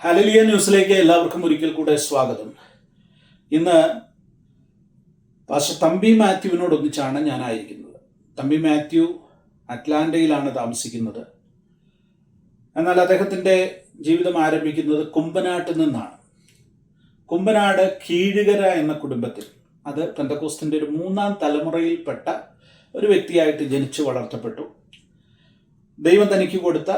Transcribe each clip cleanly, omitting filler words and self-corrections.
Hallelujah ന്യൂസിലേക്ക് എല്ലാവർക്കും ഒരിക്കൽ കൂടെ സ്വാഗതം. ഇന്ന് പാസ്റ്റർ തമ്പി മാത്യുവിനോടൊന്നിച്ചാണ് ഞാനായിരിക്കുന്നത്. തമ്പി മാത്യു അറ്റ്ലാന്റയിലാണ് താമസിക്കുന്നത്. എന്നാൽ അദ്ദേഹത്തിൻ്റെ ജീവിതം ആരംഭിക്കുന്നത് കുമ്പനാട്ടിൽ നിന്നാണ്. കുമ്പനാട് കീഴുകര എന്ന കുടുംബത്തിൽ, അത് പെന്തക്കോസ്തിൻ്റെ ഒരു 3-ാം തലമുറയിൽപ്പെട്ട ഒരു വ്യക്തിയായിട്ട് ജനിച്ചു വളർത്തപ്പെട്ടു. ദൈവം തനിക്ക് കൊടുത്ത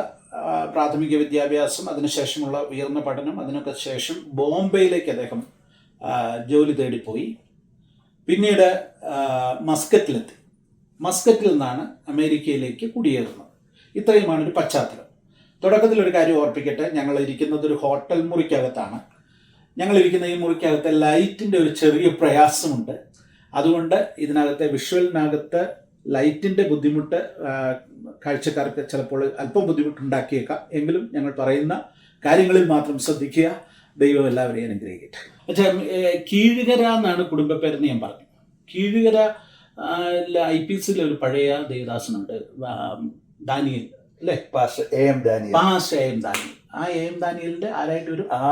പ്രാഥമിക വിദ്യാഭ്യാസം, അതിനുശേഷമുള്ള ഉയർന്ന പഠനം, അതിനൊക്കെ ശേഷം ബോംബെയിലേക്ക് അദ്ദേഹം ജോലി തേടിപ്പോയി. പിന്നീട് മസ്കറ്റിലെത്തി. മസ്കറ്റിൽ നിന്നാണ് അമേരിക്കയിലേക്ക് കുടിയേറുന്നത്. ഇത്രയുമാണ് ഒരു പശ്ചാത്തലം. തുടക്കത്തിൽ ഒരു കാര്യം ഓർപ്പിക്കട്ടെ, ഞങ്ങൾ ഇരിക്കുന്നത് ഒരു ഹോട്ടൽ മുറിക്കകത്താണ്. ഞങ്ങളിരിക്കുന്ന ഈ മുറിക്കകത്തെ ലൈറ്റിൻ്റെ ഒരു ചെറിയ പ്രയാസമുണ്ട്. അതുകൊണ്ട് ഇതിനകത്തെ വിഷ്വലിനകത്ത് ലൈറ്റിൻ്റെ ബുദ്ധിമുട്ട് കാഴ്ചക്കാർക്ക് ചിലപ്പോൾ അല്പം ബുദ്ധിമുട്ടുണ്ടാക്കിയേക്കാം. എങ്കിലും ഞങ്ങൾ പറയുന്ന കാര്യങ്ങളിൽ മാത്രം ശ്രദ്ധിക്കുക. ദൈവം എല്ലാവരെയും അനുഗ്രഹിക്കട്ടെ. പക്ഷേ കീഴുകര എന്നാണ് കുടുംബ പേരെന്ന് ഞാൻ പറഞ്ഞു. കീഴുകര IPC ഒരു പഴയ ദേവദാസനുണ്ട്, ദാനിയേൽ അല്ലേ? Pastor A M. ഡാനിയേൽ. ആ എം ദാനിയേലിന്റെ ആരായിട്ട് വരും? ആ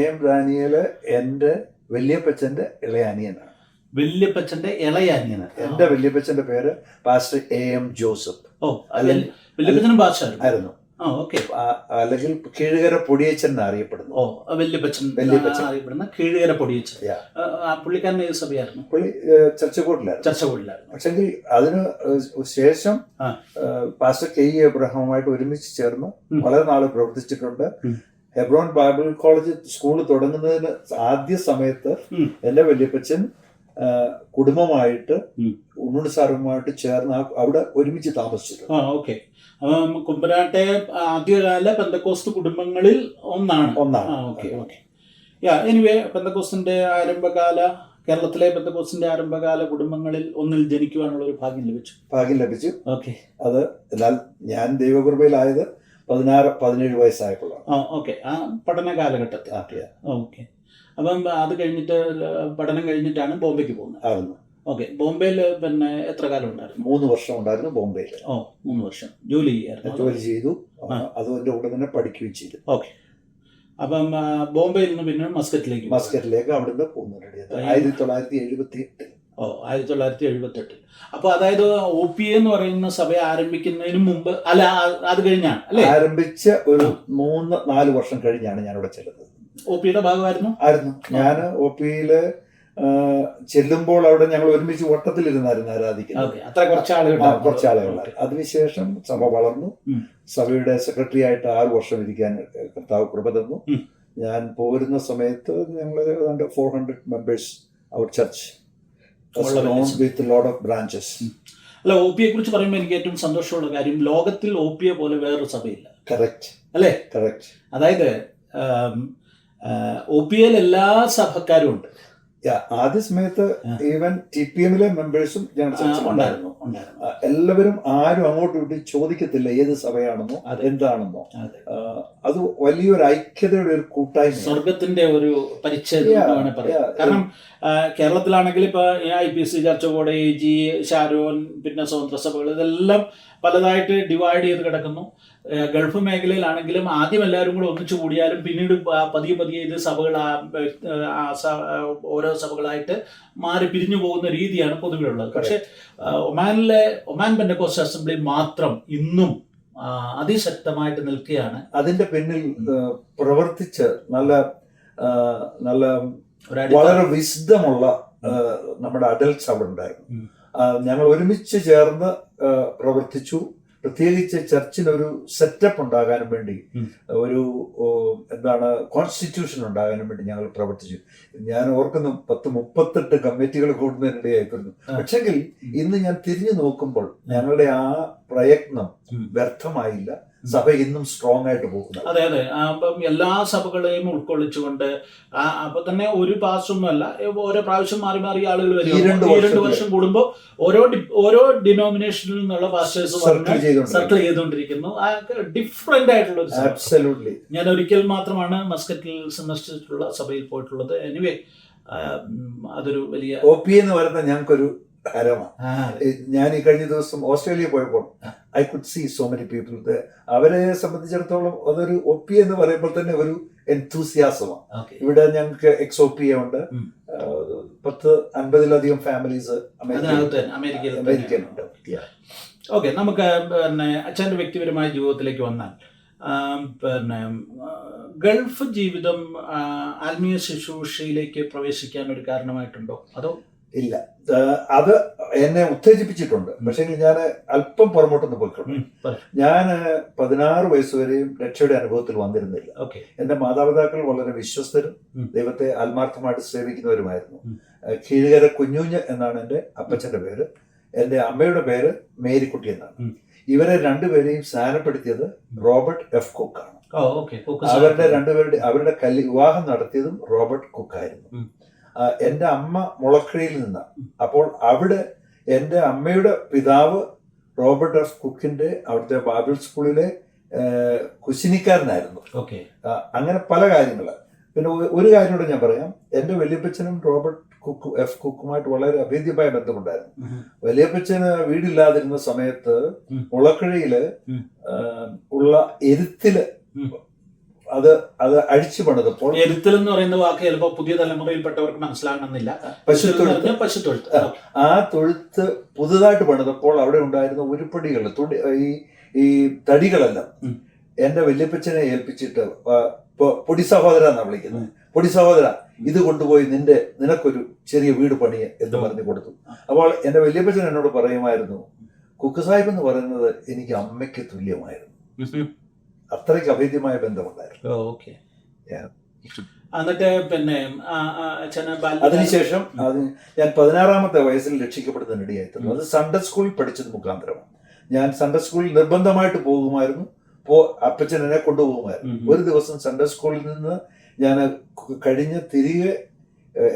എം ദാനിയേല് എൻ്റെ വല്യപ്പച്ചൻ്റെ ഇളയ അനിയനാണ്. വല്യപ്പച്ചന്റെ ഇളയ അനിയൻ. എൻ്റെ വല്യപ്പച്ചൻ്റെ പേര് പാസ്റ്റർ എ.എം. ജോസഫ്. വല്യപ്പച്ചനും ആയിരുന്നു. അല്ലെങ്കിൽ കീഴുകര പൊടിയച്ചൻ അറിയപ്പെടുന്നു. വല്യപ്പച്ചൻ അറിയപ്പെടുന്ന കീഴുകര പൊടിയച്ചൻ. പുള്ളിക്കാരൻ ഏത് സഭയായിരുന്നു? പുള്ളി ചർച്ചകോട്ടിലായിരുന്നു. പക്ഷെങ്കിൽ അതിന് ശേഷം പാസ്റ്റർ കെ എബ്രഹാമുമായിട്ട് ഒരുമിച്ച് ചേർന്ന് വളരെ നാൾ പ്രവർത്തിച്ചിട്ടുണ്ട്. ഹെബ്രോൺ ബൈബിൾ കോളേജ് സ്കൂൾ തുടങ്ങുന്നതിന് ആദ്യ സമയത്ത് എൻ്റെ വല്യപ്പച്ചൻ കുടുംബമായിട്ട് ഉണ്ണുണ്ണി സാറുമായിട്ട് ചേർന്ന് അവിടെ ഒരുമിച്ച് താമസിച്ചിട്ടുണ്ട്. കുമ്പനാട്ടെ ആദ്യകാല പെന്തക്കോസ്ത് കുടുംബങ്ങളിൽ ഒന്നാണ്. എനിവേ, പെന്തക്കോസ്തിന്റെ കേരളത്തിലെ പെന്തക്കോസ്തിന്റെ ആരംഭകാല കുടുംബങ്ങളിൽ ഒന്നിൽ ജനിക്കുവാനുള്ള ഒരു ഭാഗ്യം ലഭിച്ചു. അത് എന്നാൽ ഞാൻ ദൈവകൃപയിലായത് 16-17 വയസ്സായപ്പോഴാണ്. ആ പഠന കാലഘട്ടത്തിൽ. അപ്പം അത് കഴിഞ്ഞിട്ട് പഠനം കഴിഞ്ഞിട്ടാണ് ബോംബെക്ക് പോകുന്നത്. ബോംബെയിൽ പിന്നെ എത്ര കാലം ഉണ്ടായിരുന്നു? 3 വർഷം ഉണ്ടായിരുന്നു ബോംബെയിൽ. 3 വർഷം ജോലി ചെയ്തു. അതുകൊണ്ട് കൂടെ തന്നെ പഠിക്കുകയും ചെയ്തു. അപ്പം ബോംബെയിൽ നിന്ന് പിന്നെ മസ്കറ്റിലേക്ക് അവിടുന്ന് പോകുന്നത് 1978. 1978. അപ്പൊ അതായത് OPA എന്ന് പറയുന്ന സഭ ആരംഭിക്കുന്നതിന് മുമ്പ് അല്ല, അത് കഴിഞ്ഞാണ് അല്ലേ? ആരംഭിച്ച ഒരു 3-4 വർഷം കഴിഞ്ഞാണ് ഞാൻ ഇവിടെ ചെല്ലുന്നത്. OPയുടെ ഭാഗമായിരുന്നു. ഞാൻ OPയില് ചെല്ലുമ്പോൾ അവിടെ ഞങ്ങൾ ഒരുമിച്ച് വട്ടത്തിലിരുന്നായിരുന്നു ആരാധിക്കുന്നത്. കുറച്ച് ആളുകളായിരുന്നു. അതിനുശേഷം സഭ വളർന്നു. സഭയുടെ സെക്രട്ടറി ആയിട്ട് 6 വർഷം ഇരിക്കാൻ കർത്താവ് കൃപ തന്നു. ഞാൻ പോരുന്ന സമയത്ത് ഞങ്ങൾ 400 members our church with lot of branches. അല്ല, OPയെ കുറിച്ച് പറയുമ്പോൾ എനിക്ക് ഏറ്റവും സന്തോഷമുള്ള കാര്യം, ലോകത്തിൽ OPയെ പോലെ വേറൊരു സഭയില്ല. കറക്റ്റ് അല്ലേ? കറക്റ്റ്. അതായത് OPയിൽ എല്ലാ സഭക്കാരും ഉണ്ട്. ആദ്യ സമയത്ത് ഈവൻ TPMലെ മെമ്പേഴ്സും ഉണ്ടായിരുന്നു. എല്ലാവരും ആരും അങ്ങോട്ടും ഇങ്ങോട്ടും ചോദിക്കത്തില്ല ഏത് സഭയാണെന്നോ എന്താണെന്നോ. അത് വലിയൊരു ഐക്യതയുടെ ഒരു കൂട്ടായ്മ, സ്വർഗത്തിന്റെ ഒരു പരിച്ഛേദമാണ് പറയാം. കാരണം കേരളത്തിലാണെങ്കിൽ ഇപ്പൊ IPC, ചർച്ചകോട്, AG, ഷാരോൻ, പിന്നെ സ്വതന്ത്ര സഭകൾ, ഇതെല്ലാം പലതായിട്ട് ഡിവൈഡ് ചെയ്ത് കിടക്കുന്നു. ഗൾഫ് മേഖലയിലാണെങ്കിലും ആദ്യം എല്ലാവരും കൂടെ ഒന്നിച്ചു കൂടിയാലും പിന്നീട് പതിയെ ഇത് സഭകൾ ഓരോ സഭകളായിട്ട് മാറി പിരിഞ്ഞു പോകുന്ന രീതിയാണ് പൊതുവെയുള്ളത്. പക്ഷെ ഒമാൻ പെന്തക്കോസ്റ്റ് അസംബ്ലി മാത്രം ഇന്നും അതിശക്തമായിട്ട് നിൽക്കുകയാണ്. അതിന്റെ പിന്നിൽ പ്രവർത്തിച്ച് നല്ല വളരെ വിശുദ്ധമുള്ള നമ്മുടെ അഡൽട്സ് അവിടെ ഉണ്ടായിരുന്നു. ഞങ്ങൾ ഒരുമിച്ച് ചേർന്ന് പ്രവർത്തിച്ചു. പ്രത്യേകിച്ച് ചർച്ചിനൊരു സെറ്റപ്പ് ഉണ്ടാകാനും വേണ്ടി, ഒരു കോൺസ്റ്റിറ്റ്യൂഷൻ ഉണ്ടാകാനും വേണ്ടി ഞങ്ങൾ പ്രവർത്തിച്ചു. ഞാൻ ഓർക്കുന്നു 10-38 കമ്മിറ്റികൾ കൂടുന്നതിനിടയായിരുന്നു. പക്ഷെങ്കിൽ ഇന്ന് ഞാൻ തിരിഞ്ഞു നോക്കുമ്പോൾ ഞങ്ങളുടെ ആ പ്രയത്നം വ്യർത്ഥമായില്ല. സഭ ഇന്നും സ്ട്രോങ് ആയിട്ട് പോകുന്നത്. അതെ. അപ്പം എല്ലാ സഭകളെയും ഉൾക്കൊള്ളിച്ചുകൊണ്ട് അപ്പൊ തന്നെ ഒരു പാസ്റ്റൊന്നുമല്ല, ഓരോ പ്രാവശ്യം മാറി മാറി ആളുകൾ വരും. 2 വർഷം കൂടുമ്പോൾ ഓരോ ഡിനോമിനേഷനിൽ നിന്നുള്ള പാസ്റ്റേഴ്സ് സർക്കിൾ ചെയ്തുകൊണ്ടിരിക്കുന്നു. ഡിഫറെന്റ് ആയിട്ടുള്ള ഒരു സഭ. ഞാൻ ഒരിക്കൽ മാത്രമാണ് മസ്കറ്റിൽ സന്ദർശിച്ചിട്ടുള്ള സഭയിൽ പോയിട്ടുള്ളത്. എനിവേ, അതൊരു വലിയ OP എന്ന് പറയുന്നത് ഞങ്ങൾക്കൊരു ഹരമാണ്. ഞാൻ ഈ കഴിഞ്ഞ ദിവസം ഓസ്ട്രേലിയ പോയപ്പോൾ I could see so many people there. അവരെ സംബന്ധിച്ചിടത്തോളം അതൊരു OP എന്ന് പറയുമ്പോൾ തന്നെ ഒരു എൻതൂസിയാസമാണ്. ഇവിടെ ഞങ്ങൾക്ക് XOPA ഉണ്ട്, 10-50 ഫാമിലീസ് അമേരിക്കൻ ഉണ്ട്. ഓക്കെ, നമുക്ക് പിന്നെ അച്ഛൻ്റെ വ്യക്തിപരമായ ജീവിതത്തിലേക്ക് വന്നാൽ പിന്നെ ഗൾഫ് ജീവിതം ആത്മീയ ശുശ്രൂഷയിലേക്ക് പ്രവേശിക്കാൻ ഒരു കാരണമായിട്ടുണ്ടോ അതോ? ഇല്ല, അത് എന്നെ ഉത്തേജിപ്പിച്ചിട്ടുണ്ട്. പക്ഷേ ഞാൻ അല്പം പുറമോട്ടൊന്ന് പോയിട്ടുണ്ട്. ഞാൻ 16 വയസ്സ് വരെയും രക്ഷയുടെ അനുഭവത്തിൽ വന്നിരുന്നില്ല. എന്റെ മാതാപിതാക്കൾ വളരെ വിശ്വസ്തരും ദൈവത്തെ ആത്മാർത്ഥമായിട്ട് സേവിക്കുന്നവരുമായിരുന്നു. കീഴുകര കുഞ്ഞുഞ്ഞ് എന്നാണ് എൻ്റെ അപ്പച്ചന്റെ പേര്. എൻ്റെ അമ്മയുടെ പേര് മേരിക്കുട്ടി എന്നാണ്. ഇവരെ രണ്ടുപേരെയും സ്ഥാനപ്പെടുത്തിയത് റോബർട്ട് എഫ് കുക്ക് ആണ്. അവരുടെ വിവാഹം നടത്തിയതും റോബർട്ട് കുക്ക് ആയിരുന്നു. എൻ്റെ അമ്മ മുളക്കഴിയിൽ നിന്നാണ്. അപ്പോൾ അവിടെ എൻ്റെ അമ്മയുടെ പിതാവ് റോബർട്ട് എഫ് കുക്കിന്റെ അവിടുത്തെ ബൈബിൾ സ്കൂളിലെ കുശിനിക്കാരനായിരുന്നു. അങ്ങനെ പല കാര്യങ്ങള്. പിന്നെ ഒരു കാര്യം കൂടെ ഞാൻ പറയാം. എൻ്റെ വല്യപ്പച്ചനും റോബർട്ട് എഫ് കുക്കുമായിട്ട് വളരെ അഭേദ്യമായ ബന്ധമുണ്ടായിരുന്നു. വലിയപ്പച്ചന് വീടില്ലാതിരുന്ന സമയത്ത് മുളക്കഴിയില് ഉള്ള എരുത്തില് അത് അഴിച്ചു പണിതപ്പോൾ, എരുത്തൽ എന്ന് പറയുന്ന വാക്ക് ചിലപ്പോൾ പുതിയ തലമുറയിൽപ്പെട്ടവർക്ക് മനസ്സിലാകണമെന്നില്ല. പശുത്തൊഴുത്ത്. ആ തൊഴുത്ത് പുതുതായിട്ട് പണിതപ്പോൾ അവിടെ ഉണ്ടായിരുന്ന ഉരുപ്പടികൾ, ഈ തടികളെല്ലാം എന്റെ വല്യപ്പച്ചനെ ഏൽപ്പിച്ചിട്ട്, പൊടി സഹോദര എന്നാ വിളിക്കുന്നത്, പൊടി സഹോദര ഇത് കൊണ്ടുപോയി നിനക്കൊരു ചെറിയ വീട് പണിയെ എന്ന് പറഞ്ഞു കൊടുത്തു. അപ്പോൾ എന്റെ വല്യപ്പച്ചൻ എന്നോട് പറയുമായിരുന്നു, കുക്ക് സാഹിബ് എന്ന് പറയുന്നത് എനിക്ക് അമ്മയ്ക്ക് തുല്യമായിരുന്നു. അത്രയ്ക്ക് അഭേദ്യമായ ബന്ധമുണ്ടായിരുന്നു. അതിനുശേഷം ഞാൻ 16-ാമത്തെ വയസ്സിൽ രക്ഷിക്കപ്പെടുന്നതിനിടയായിട്ടുണ്ട്. അത് സൺഡേ സ്കൂളിൽ പഠിച്ചത് മുഖാന്തരമാണ്. ഞാൻ സൺഡേ സ്കൂളിൽ നിർബന്ധമായിട്ട് പോകുമായിരുന്നു. അപ്പച്ചൻ എന്നെ കൊണ്ടുപോകുമായിരുന്നു. ഒരു ദിവസം സൺഡേ സ്കൂളിൽ നിന്ന് ഞാൻ കഴിഞ്ഞ് തിരികെ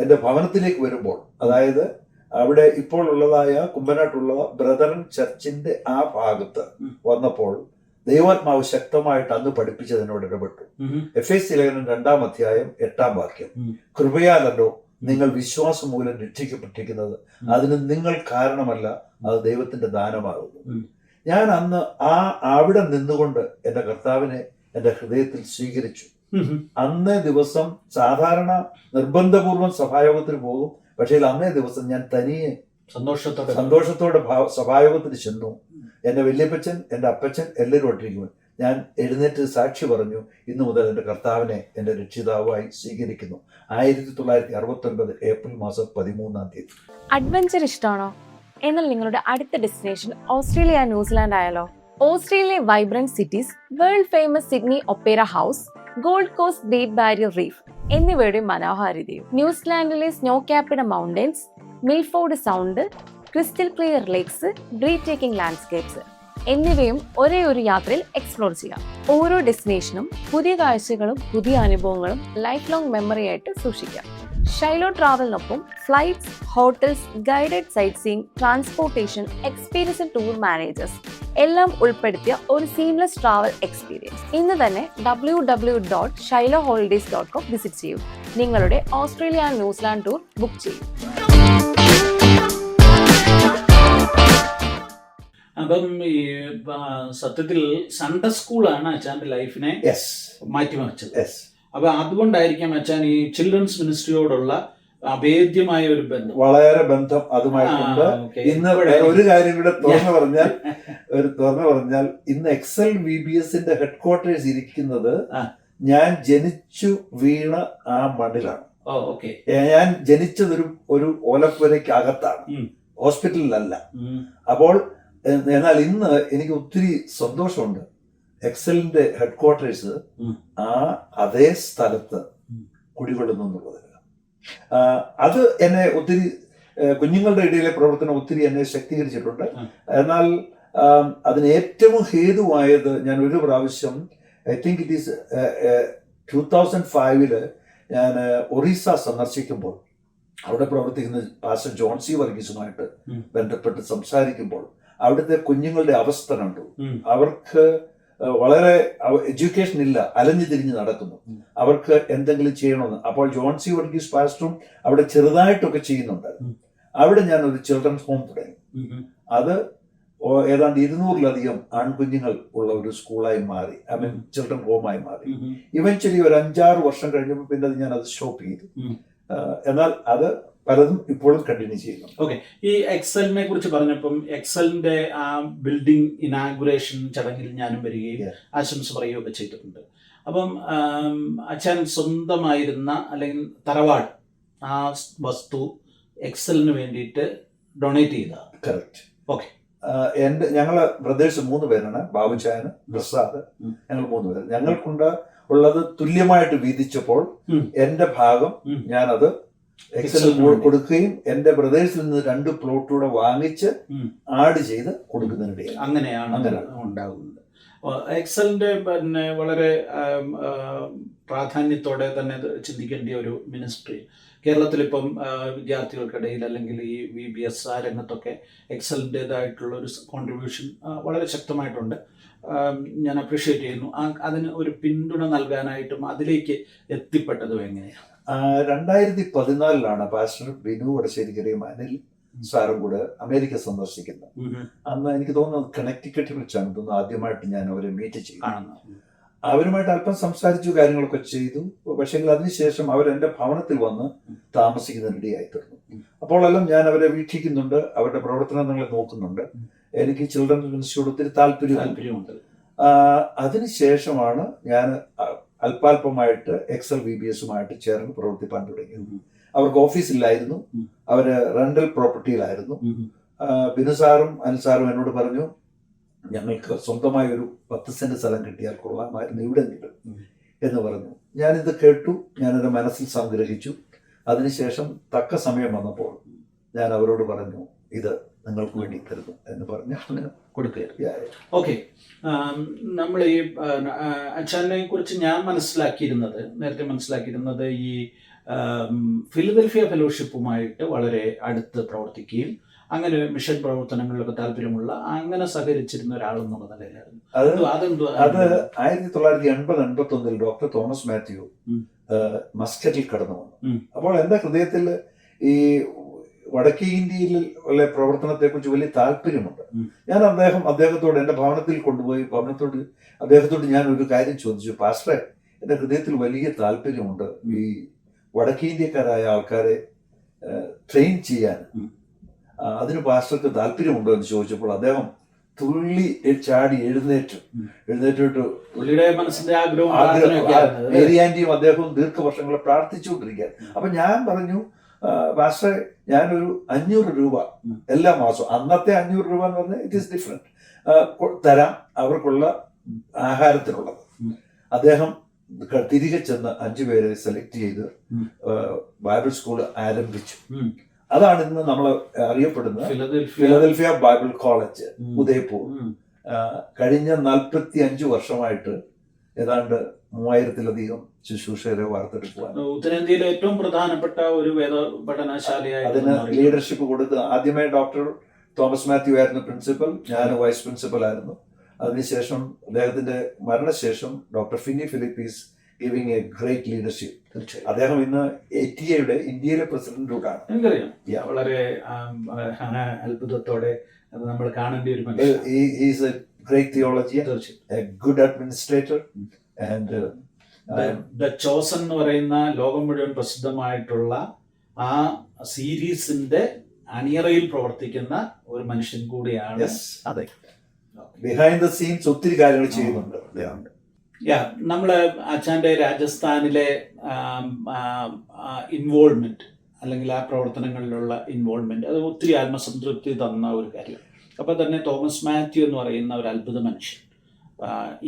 എൻ്റെ ഭവനത്തിലേക്ക് വരുമ്പോൾ, അതായത് അവിടെ ഇപ്പോൾ ഉള്ളതായ കുമ്പനാട്ടുള്ള ബ്രദറൻ ചർച്ചിന്റെ ആ ഭാഗത്ത് വന്നപ്പോൾ ദൈവാത്മാവ് ശക്തമായിട്ട് അന്ന് പഠിപ്പിച്ചതിനോട് ഇടപെട്ടു. എഫേസ്യ ലേഖനം 2-ാം അധ്യായം 8-ാം വാക്യം, കൃപയാലല്ലോ നിങ്ങൾ വിശ്വാസം മൂലം രക്ഷിക്കപ്പെട്ടിരിക്കുന്നത്, അതിന് നിങ്ങൾ കാരണമല്ല, അത് ദൈവത്തിന്റെ ദാനമാകുന്നു. ഞാൻ അന്ന് അവിടെ നിന്നുകൊണ്ട് എൻ്റെ കർത്താവിനെ എൻ്റെ ഹൃദയത്തിൽ സ്വീകരിച്ചു. അന്നേ ദിവസം സാധാരണ നിർബന്ധപൂർവം സഭായോഗത്തിന് പോകും. പക്ഷേ അന്നേ ദിവസം ഞാൻ തനിയെ സന്തോഷത്തോടെ സഭായോഗത്തിന് ചെന്നു. എൻ്റെ വല്യപ്പച്ചൻ, എൻ്റെ അപ്പച്ചൻ എല്ലാവരും ഒട്ടിരിക്കും. ഞാൻ എഴുന്നേറ്റ് സാക്ഷി പറഞ്ഞു, ഇന്നു മുതൽ എൻ്റെ കർത്താവിനെ എൻ്റെ രക്ഷിതാവായി സ്വീകരിക്കുന്നു. 1969 ഏപ്രിൽ മാസം 13-ാം തീയതി. അഡ്വഞ്ചർ ഇഷ്ടമാണോ? എന്നാൽ നിങ്ങളുടെ അടുത്ത ഡെസ്റ്റിനേഷൻ ഓസ്ട്രേലിയ, ന്യൂസിലാൻഡ് ആയാലോ? ഓസ്ട്രേലിയയിലെ vibrant cities, world famous Sydney opera house, gold coast great barrier reef എന്നിവയുടെ മനോഹാരിതയും, ന്യൂസിലാൻഡിലെ snow capped mountains, Milford sound, crystal clear lakes, breathtaking landscapes എന്നിവയും ഒരേ ഒരു യാത്രയിൽ എക്സ്പ്ലോർ ചെയ്യാം. ഓരോ ഡെസ്റ്റിനേഷനും പുതിയ കാഴ്ചകളും പുതിയ അനുഭവങ്ങളും ലൈഫ് ലോങ് മെമ്മറി ആയിട്ട് സൂക്ഷിക്കാം. ഷൈലോ ട്രാവലിനൊപ്പം flights, hotels, guided sight seeing, transportation, experience tour managers എല്ലാം ഉൾപ്പെടുത്തിയ ഒരു സീംലെസ് ട്രാവൽ എക്സ്പീരിയൻസ്. ഇന്ന് തന്നെ www.shiloholidays.com വിസിറ്റ് ചെയ്യൂ. നിങ്ങളുടെ ഓസ്ട്രേലിയ, ന്യൂസിലാൻഡ് ടൂർ ബുക്ക് ചെയ്യൂ. അപ്പം ഈ സത്യത്തിൽ സൺഡേ സ്കൂളാണ് അച്ഛൻ്റെ ലൈഫിനെ മാറ്റിമറിച്ചത്. അപ്പൊ അതുകൊണ്ടായിരിക്കാം അച്ഛൻ ഈ ചിൽഡ്രൻസ് മിനിസ്ട്രിയോടുള്ള അഭേദ്യമായ ഒരു ബന്ധം, വളരെ ബന്ധം അതുമായിട്ടുണ്ട്. ഇന്ന് ഒരു കാര്യം കൂടെ തുറന്നു പറഞ്ഞാൽ ഇന്ന് എക്സൽ VBSന്റെ ഹെഡ്ക്വാർട്ടേഴ്സ് ഇരിക്കുന്നത് ഞാൻ ജനിച്ചു വീണ ആ മണ്ണിലാണ്. ഞാൻ ജനിച്ചത് ഒരു ഓലപ്പുരയ്ക്ക് അകത്താണ്, ഹോസ്പിറ്റലിലല്ല. അപ്പോൾ എന്നാൽ ഇന്ന് എനിക്ക് ഒത്തിരി സന്തോഷമുണ്ട്. എക്സലിന്റെ ഹെഡ്ക്വാർട്ടേഴ്സ് അതേ സ്ഥലത്ത് കുടികൊള്ളുന്നു എന്നുള്ളത്. അത് എന്നെ ഒത്തിരി, കുഞ്ഞുങ്ങളുടെ ഇടയിലെ പ്രവർത്തനം ഒത്തിരി എന്നെ ശക്തീകരിച്ചിട്ടുണ്ട്. എന്നാൽ അതിന് ഏറ്റവും ഹേതുവായത്, ഞാൻ ഒരു പ്രാവശ്യം ഐ തിങ്ക് ഇറ്റ് ഈസ് 2005 ഞാൻ ഒറീസ സന്ദർശിക്കുമ്പോൾ അവിടെ പ്രവർത്തിക്കുന്ന പാസ്റ്റർ ജോൺ സി വർഗീസുമായിട്ട് ബന്ധപ്പെട്ട് സംസാരിക്കുമ്പോൾ അവിടുത്തെ കുഞ്ഞുങ്ങളുടെ അവസ്ഥ കണ്ടു. അവർക്ക് വളരെ എഡ്യൂക്കേഷൻ ഇല്ല, അലഞ്ഞു തിരിഞ്ഞ് നടക്കുന്നു. അവർക്ക് എന്തെങ്കിലും ചെയ്യണമെന്ന്. അപ്പോൾ ജോൺ സി വർഗീസ് പാസ്റ്ററും അവിടെ ചെറുതായിട്ടൊക്കെ ചെയ്യുന്നുണ്ടായിരുന്നു. അവിടെ ഞാൻ ഒരു ചിൽഡ്രൻസ് ഹോം തുടങ്ങി. അത് ഏതാണ്ട് 200-ലധികം ആൺകുഞ്ഞുങ്ങൾ ഉള്ള ഒരു സ്കൂളായി മാറി, ഐ മീൻ ചിൽഡ്രൻ ഹോമായി മാറി. ഇവൻച്വലി ഒരു 5-6 വർഷം കഴിഞ്ഞപ്പോൾ പിന്നെ ഞാൻ അത് സ്റ്റോപ്പ് ചെയ്തു. എന്നാൽ അത് പലതും ഇപ്പോഴും കണ്ടിന്യൂ ചെയ്യുന്നു. ഓക്കെ, ഈ എക്സലിനെ കുറിച്ച് പറഞ്ഞപ്പം എക്സലിന്റെ ആ ബിൽഡിംഗ് ഇനാഗുറേഷൻ ചടങ്ങിൽ ഞാനും വരികയും ആശംസ പറയുകയൊക്കെ ചെയ്തിട്ടുണ്ട്. അപ്പം അച്ഛൻ സ്വന്തമായിരുന്ന അല്ലെങ്കിൽ തറവാട് ആ വസ്തു എക്സലിന് വേണ്ടിയിട്ട് ഡൊണേറ്റ് ചെയ്ത. കറക്റ്റ്. ഓക്കെ. ഞങ്ങള് ബ്രദേഴ്സ് 3 പേരാണ്, ബാബുചായന്, പ്രസാദ്, ഞങ്ങൾ 3 പേര്. ഞങ്ങൾക്കുണ്ട് ഉള്ളത് തുല്യമായിട്ട് വീതിച്ചപ്പോൾ എന്റെ ഭാഗം ഞാനത് എക്സലിന് കൊടുക്കുകയും എന്റെ ബ്രദേഴ്സിൽ നിന്ന് 2 പ്ലോട്ടൂടെ വാങ്ങിച്ച് ആഡ് ചെയ്ത് കൊടുക്കുന്നതിനിടയിൽ അങ്ങനെയാണ് ഉണ്ടാകുന്നത്. എക്സലിന്റെ പിന്നെ വളരെ പ്രാധാന്യത്തോടെ തന്നെ ചിന്തിക്കേണ്ട ഒരു മിനിസ്ട്രി കേരളത്തിലിപ്പം വിദ്യാർത്ഥികൾക്കിടയിൽ അല്ലെങ്കിൽ ഈ VBS ആ രംഗത്തൊക്കെ എക്സലിൻ്റെതായിട്ടുള്ള ഒരു കോൺട്രിബ്യൂഷൻ വളരെ ശക്തമായിട്ടുണ്ട്. ഞാൻ അപ്രീഷിയേറ്റ് ചെയ്യുന്നു. അതിന് ഒരു പിന്തുണ നൽകാനായിട്ടും അതിലേക്ക് എത്തിപ്പെട്ടതും എങ്ങനെയാണ്? 2014 പാസ്റ്റർ ബിനു വടശ്ശേരിക്കരയും അനിൽ സാറും കൂടെ അമേരിക്ക സന്ദർശിക്കുന്നത്. അന്ന് എനിക്ക് തോന്നുന്നത് കണക്ടിക്കറ്റിൽ വെച്ചാണ് തോന്നുന്നു ആദ്യമായിട്ട് ഞാൻ അവരെ മീറ്റ് ചെയ്യുന്നത്. അവരുമായിട്ട് അല്പം സംസാരിച്ചു, കാര്യങ്ങളൊക്കെ ചെയ്തു. പക്ഷേ അതിനുശേഷം അവരെന്റെ ഭവനത്തിൽ വന്ന് താമസിക്കുന്നതിനിടയായി തീർന്നു. അപ്പോഴെല്ലാം ഞാൻ അവരെ വീക്ഷിക്കുന്നുണ്ട്, അവരുടെ പ്രവർത്തനങ്ങളെ നോക്കുന്നുണ്ട്. എനിക്ക് ചിൽഡ്രൻ മിനിസ്ട്രിയോട് ഒത്തിരി താല്പര്യമുണ്ട്. അതിനുശേഷമാണ് ഞാൻ അല്പാൽപമായിട്ട് എക്സൽ VBSുമായിട്ട് ചേർന്ന് പ്രവർത്തിപ്പാൻ തുടങ്ങിയത്. അവർക്ക് ഓഫീസിലായിരുന്നു, അവര് റെന്റൽ പ്രോപ്പർട്ടിയിലായിരുന്നു. ബിനു സാറും അനിൽ സാറും എന്നോട് പറഞ്ഞു, ഞങ്ങൾക്ക് സ്വന്തമായി ഒരു 10 സെന്റ് സ്ഥലം കിട്ടിയാൽ കൊള്ളാമായിരുന്നു എവിടെയെങ്കിലും എന്ന് പറഞ്ഞു. ഞാനിത് കേട്ടു, ഞാനത് മനസ്സിൽ സംഗ്രഹിച്ചു. അതിനുശേഷം തക്ക സമയം വന്നപ്പോൾ ഞാൻ അവരോട് പറഞ്ഞു, ഇത് നിങ്ങൾക്ക് വേണ്ടി തരുന്നു എന്ന് പറഞ്ഞ് അങ്ങനെ കൊടുക്കുകയാണ്. ഓക്കെ, നമ്മൾ ഈ അച്ഛനെ കുറിച്ച് ഞാൻ നേരത്തെ മനസ്സിലാക്കിയിരുന്നത് ഈ ഫിലദൽഫിയ ഫെലോഷിപ്പുമായിട്ട് വളരെ അടുത്ത് പ്രവർത്തിക്കുകയും അങ്ങനെ മിഷൻ പ്രവർത്തനങ്ങളിലൊക്കെ താല്പര്യമുള്ള അങ്ങനെ സഹകരിച്ചിരുന്ന ഒരാളെന്നുള്ള നിലയിലായിരുന്നു. അത് 1980-81 ഡോക്ടർ തോമസ് മാത്യു മസ്കറ്റിൽ കടന്നു വന്നു. അപ്പോൾ എന്റെ ഹൃദയത്തിൽ ഈ വടക്കേ ഇന്ത്യയിലുള്ള പ്രവർത്തനത്തെ കുറിച്ച് വലിയ താല്പര്യമുണ്ട്. ഞാൻ അദ്ദേഹത്തോട് എന്റെ ഭവനത്തിൽ കൊണ്ടുപോയി അദ്ദേഹത്തോട് ഞാൻ ഒരു കാര്യം ചോദിച്ചു, പാസ്റ്ററെ, എന്റെ ഹൃദയത്തിൽ വലിയ താല്പര്യമുണ്ട് ഈ വടക്കേ ഇന്ത്യക്കാരായ ആൾക്കാരെ ട്രെയിൻ ചെയ്യാൻ, അതിന് പാസ്റ്റർക്ക് താല്പര്യമുണ്ടോ എന്ന് ചോദിച്ചപ്പോൾ അദ്ദേഹം തുള്ളി ചാടി എഴുന്നേറ്റിട്ട് പുള്ളിയുടെ മനസ്സിന്റെ മേരിയാന്റിയും അദ്ദേഹവും ദീർഘവർഷങ്ങളെ പ്രാർത്ഥിച്ചുകൊണ്ടിരിക്കുകയാണ്. അപ്പൊ ഞാൻ പറഞ്ഞു, പാസ്റ്ററെ, ഞാനൊരു 500 രൂപ എല്ലാ മാസവും, അന്നത്തെ 500 രൂപ എന്ന് പറഞ്ഞാൽ ഇറ്റ് ഈസ് ഡിഫറെന്റ്, തരാം അവർക്കുള്ള ആഹാരത്തിനുള്ളത്. അദ്ദേഹം തിരികെ ചെന്ന് 5 പേരെ സെലക്ട് ചെയ്ത് ബൈബിൾ സ്കൂൾ ആരംഭിച്ചു. അതാണ് ഇന്ന് നമ്മൾ അറിയപ്പെടുന്ന ഫിലദൽഫിയ ബൈബിൾ കോളേജ്, ഉദയ്പൂർ. കഴിഞ്ഞ 45 വർഷമായിട്ട് ഏതാണ്ട് 3000-ലധികം ശുശ്രൂഷകരെ വാർത്തെടുക്കുവാൻ ഉത്തരേന്ത്യയിലെ ഏറ്റവും പ്രധാനപ്പെട്ട ഒരു വേദ പഠനശാലയായി അതിന് ലീഡർഷിപ്പ് കൊടുത്ത് ആദ്യമേ ഡോക്ടർ തോമസ് മാത്യു ആയിരുന്നു പ്രിൻസിപ്പൽ, ഞാൻ വൈസ് പ്രിൻസിപ്പൽ ആയിരുന്നു. അതിനുശേഷം അദ്ദേഹത്തിന്റെ മരണശേഷം doctor Finny Philip is giving a great leadership. അദ്ദേഹം ഇന്ന് ATA-യുടെ ഇന്ത്യയിലെ പ്രസിഡന്റൂടാണ്. എനിക്കറിയാം, വളരെ അത്ഭുതത്തോടെ നമ്മൾ കാണേണ്ട ഒരു മനുഷ്യൻ. He is a great theologian, a good administrator, and The Chosen എന്ന് പറയുന്ന ലോകം മുഴുവൻ പ്രസിദ്ധമായിട്ടുള്ള ആ സീരീസിന്റെ അണിയറയിൽ പ്രവർത്തിക്കുന്ന ഒരു മനുഷ്യൻ കൂടിയാണ്. അതെ, ബിഹൈൻഡ് ദ സീൻസ് ഒത്തിരി കാര്യങ്ങൾ ചെയ്യുന്നുണ്ട്. നമ്മള് അച്ഛൻ്റെ രാജസ്ഥാനിലെ ഇൻവോൾവ്മെന്റ് അല്ലെങ്കിൽ ആ പ്രവർത്തനങ്ങളിലുള്ള ഇൻവോൾവ്മെന്റ് അത് ഒത്തിരി ആത്മസംതൃപ്തി തന്ന ഒരു കാര്യം. അപ്പം തന്നെ തോമസ് മാത്യു എന്ന് പറയുന്ന ഒരു അത്ഭുത മനുഷ്യൻ,